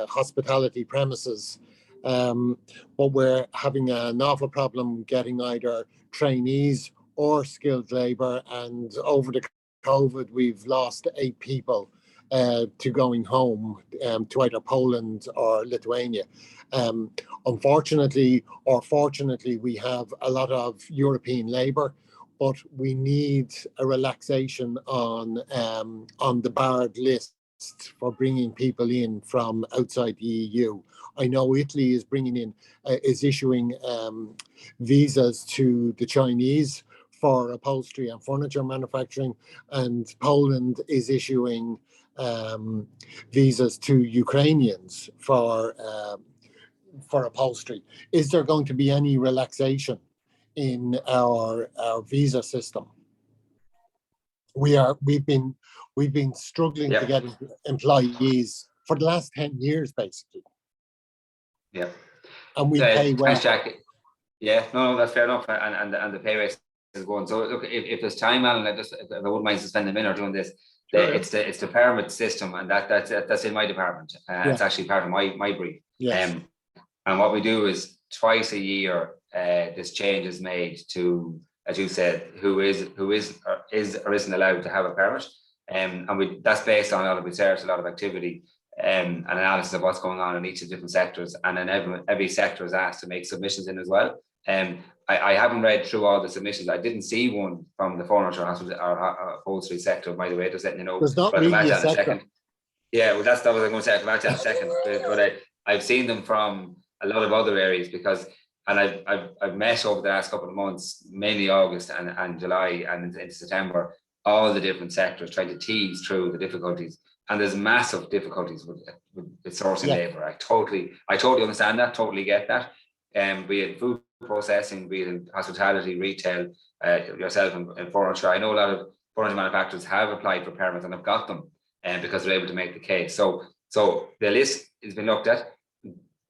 hospitality premises. But we're having an awful problem getting either trainees or skilled labour, and over the COVID we've lost 8 people to going home to either Poland or Lithuania. Unfortunately or fortunately, we have a lot of European labour, but we need a relaxation on the barred list for bringing people in from outside the EU. I know Italy is bringing in, is issuing visas to the Chinese for upholstery and furniture manufacturing, and Poland is issuing visas to Ukrainians for upholstery. Is there going to be any relaxation in our visa system? We've been struggling to get employees for the last 10 years, basically. Yeah. And we pay well. Thanks, Jack. Yeah, no, that's fair enough. And the pay rate is going. So look, if there's time, Alan, if I wouldn't mind spending a minute doing this, it's the permit system, and that's in my department. It's actually part of my brief. Yes. And what we do is twice a year, this change is made to, as you said, who is or isn't allowed to have a permit. And that's based on a lot of research, a lot of activity, and analysis of what's going on in each of the different sectors. And then every sector is asked to make submissions in as well. I haven't read through all the submissions. I didn't see one from the furniture or upholstery sector, by the way, just letting you know. There's not really a sector. Yeah, well, that's what I was going to say. I'll come back to that in a second. But I've seen them from a lot of other areas because, and I've met over the last couple of months, mainly August and July and into September, all the different sectors trying to tease through the difficulties. And there's massive difficulties with sourcing labour. I totally understand that, totally get that. Be it food processing, be it in hospitality, retail, yourself and furniture. I know a lot of furniture manufacturers have applied for permits and have got them because they're able to make the case. So the list has been looked at.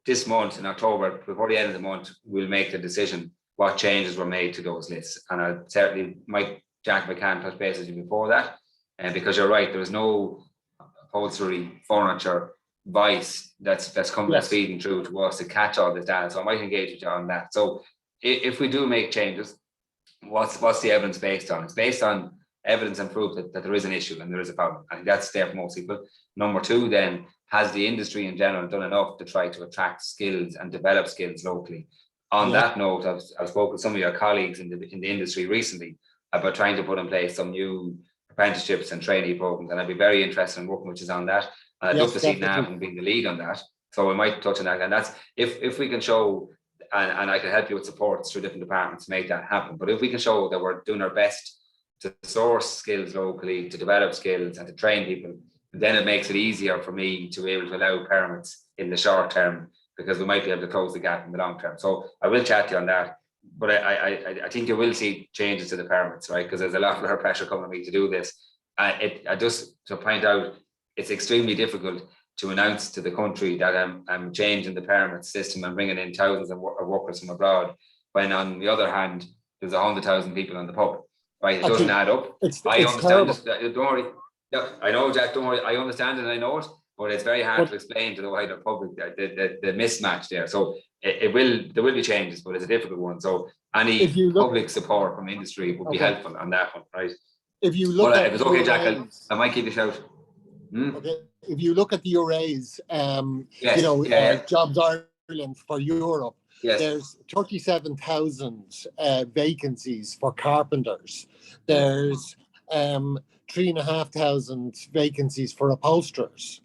This month in October, before the end of the month, we'll make the decision what changes were made to those lists. And I certainly Jack, if I can touch base with you before that, because you're right, there is no upholstery furniture vice that's feeding through to us to catch all this data. So I might engage with you on that. So if we do make changes, what's the evidence based on? It's based on evidence and proof that there is an issue and there is a problem. I think that's there for most people. Number two, then, has the industry in general done enough to try to attract skills and develop skills locally? On that note, I've spoken with some of your colleagues in the industry recently about trying to put in place some new apprenticeships and trainee programs, and I'd be very interested in working with you on that. And I'd love to see Navan being the lead on that. So we might touch on that, and that's if we can show, and I can help you with supports through different departments to make that happen. But if we can show that we're doing our best to source skills locally, to develop skills and to train people, then it makes it easier for me to be able to allow permits in the short term, because we might be able to close the gap in the long term. So I will chat to you on that. But I think you will see changes to the permits, right? Because there's a lot of pressure coming on me to do this. I just to point out, it's extremely difficult to announce to the country that I'm changing the permit system and bringing in thousands of workers from abroad, when on the other hand, there's 100,000 people on the pub, right? It doesn't add up. I understand this. Don't worry. Yeah, I know, Jack, don't worry. I understand it and I know it, but it's very hard to explain to the wider public the mismatch there. So there will be changes, but it's a difficult one. So any public support from industry would be helpful on that one, right? If you look at if it's okay, Jack, I might give you a shout. Okay. If you look at the arrays, Jobs Ireland for Europe, there's 37,000 vacancies for carpenters. There's 3,500 vacancies for upholsterers.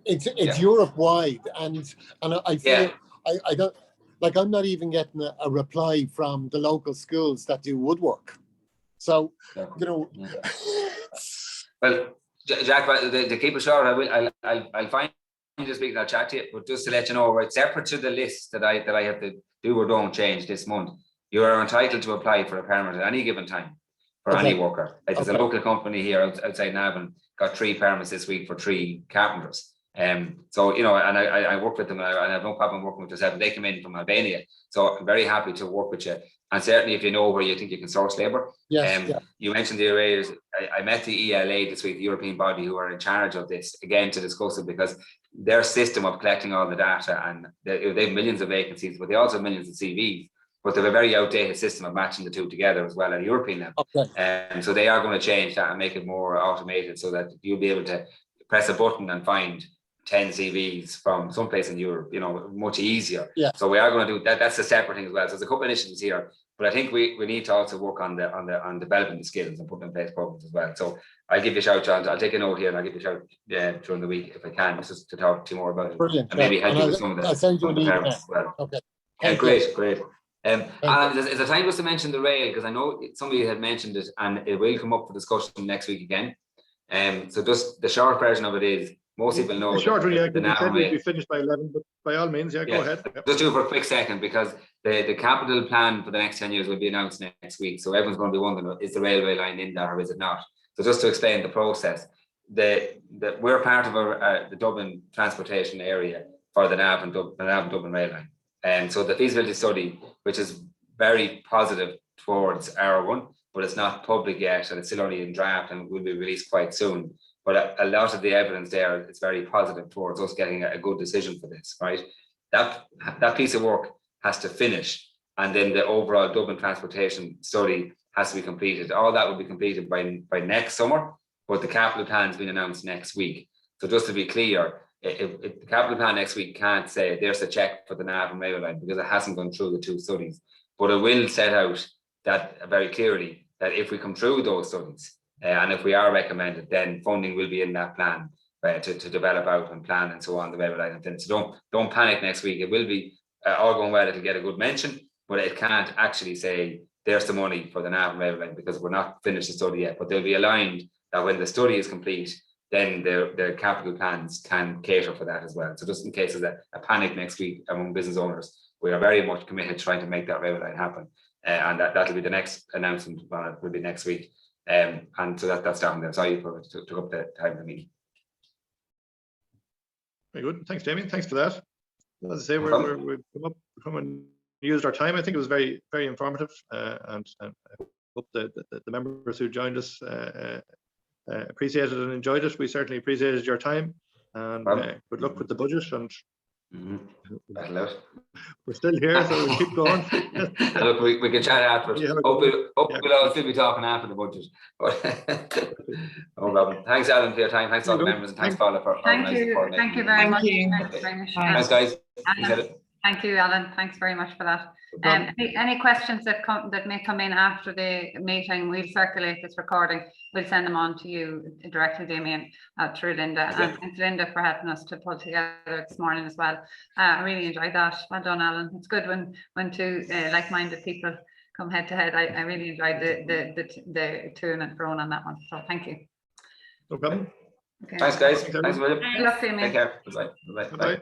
It's Europe wide, and I feel I don't like. I'm not even getting a reply from the local schools that do woodwork. So Well, Jack, to keep it short, I'll find you this week and I'll chat to you. But just to let you know, right, separate to the list that I have to do or don't change this month, you are entitled to apply for a permit at any given time for any worker. Like there's a local company here outside Navan got 3 permits this week for 3 carpenters. So and I work with them and I have no problem working with yourself. They come in from Albania, so I'm very happy to work with you. And certainly, if you know where you think you can source labour. You mentioned the arrays. I met the ELA this week, the European body who are in charge of this, again to discuss it, because their system of collecting all the data, and they have millions of vacancies, but they also have millions of CVs. But they have a very outdated system of matching the two together as well at a European level. So they are going to change that and make it more automated, so that you'll be able to press a button and find 10 CVs from someplace in Europe, much easier. So we are going to do that. That's a separate thing as well. So there's a couple of initiatives here, But I think we need to also work on developing the skills and putting in place programs as well. So I'll give you a shout, John. I'll take a note here and I'll give you a shout during the week if I can, just to talk to you more about it. Brilliant. And maybe help you with some of the parents as well. Okay. Great. And is there time just to mention the rail, because I know somebody had mentioned it and it will come up for discussion next week again. So just the short version of it is, most people know the Navan will be finished by 11, but by all means, go ahead. Just do it for a quick second, because the capital plan for the next 10 years will be announced next week. So everyone's going to be wondering, is the railway line in there or is it not? So just to explain the process, we're part of the Dublin transportation area for the Navan Dublin rail line. And so the feasibility study, which is very positive towards R1, but it's not public yet and it's still only in draft and will be released quite soon. But a lot of the evidence there is very positive towards us getting a good decision for this, right? That piece of work has to finish, and then the overall Dublin transportation study has to be completed. All that will be completed by next summer, but the capital plan has been announced next week. So just to be clear, if the capital plan next week can't say there's a check for the Navan railway line because it hasn't gone through the two studies, but it will set out that very clearly that if we come through those studies, and if we are recommended, then funding will be in that plan to develop out and plan and so on the railway line. And so don't panic next week. It will be all going well. It'll get a good mention, but it can't actually say there's the money for the Navan railway line because we're not finished the study yet. But they'll be aligned that when the study is complete, then the capital plans can cater for that as well. So just in case of a panic next week among business owners, we are very much committed to trying to make that railway line happen. And that'll be the next announcement. It will be next week. And so that's down there. Sorry for took up the time of the meeting. Very good. Thanks, Damien. Thanks for that. As I say, we've come and used our time. I think it was very, very informative, and I hope the members who joined us appreciated and enjoyed it. We certainly appreciated your time, and good luck with the budget. And we're still here, so we'll keep going. Look, we can chat afterwards. Hope we'll all still be talking after the budget. No problem. Thanks, Alan, for your time. Thanks to all the members, and thanks, Paula, for organising. Thank you very much. Thanks, guys. Thank you, Alan. Thanks very much for that. Any questions that may come in after the meeting, we'll circulate this recording. We'll send them on to you directly, Damien, through Linda. And thanks, Linda, for helping us to pull together this morning as well. I really enjoyed that. Well done, Alan. It's good when two like-minded people come head to head. I really enjoyed the to and fro on that one. So thank you. No problem. Okay. Thanks, guys. Thanks, William. Good luck, Damien. Take care. Bye-bye. Bye-bye.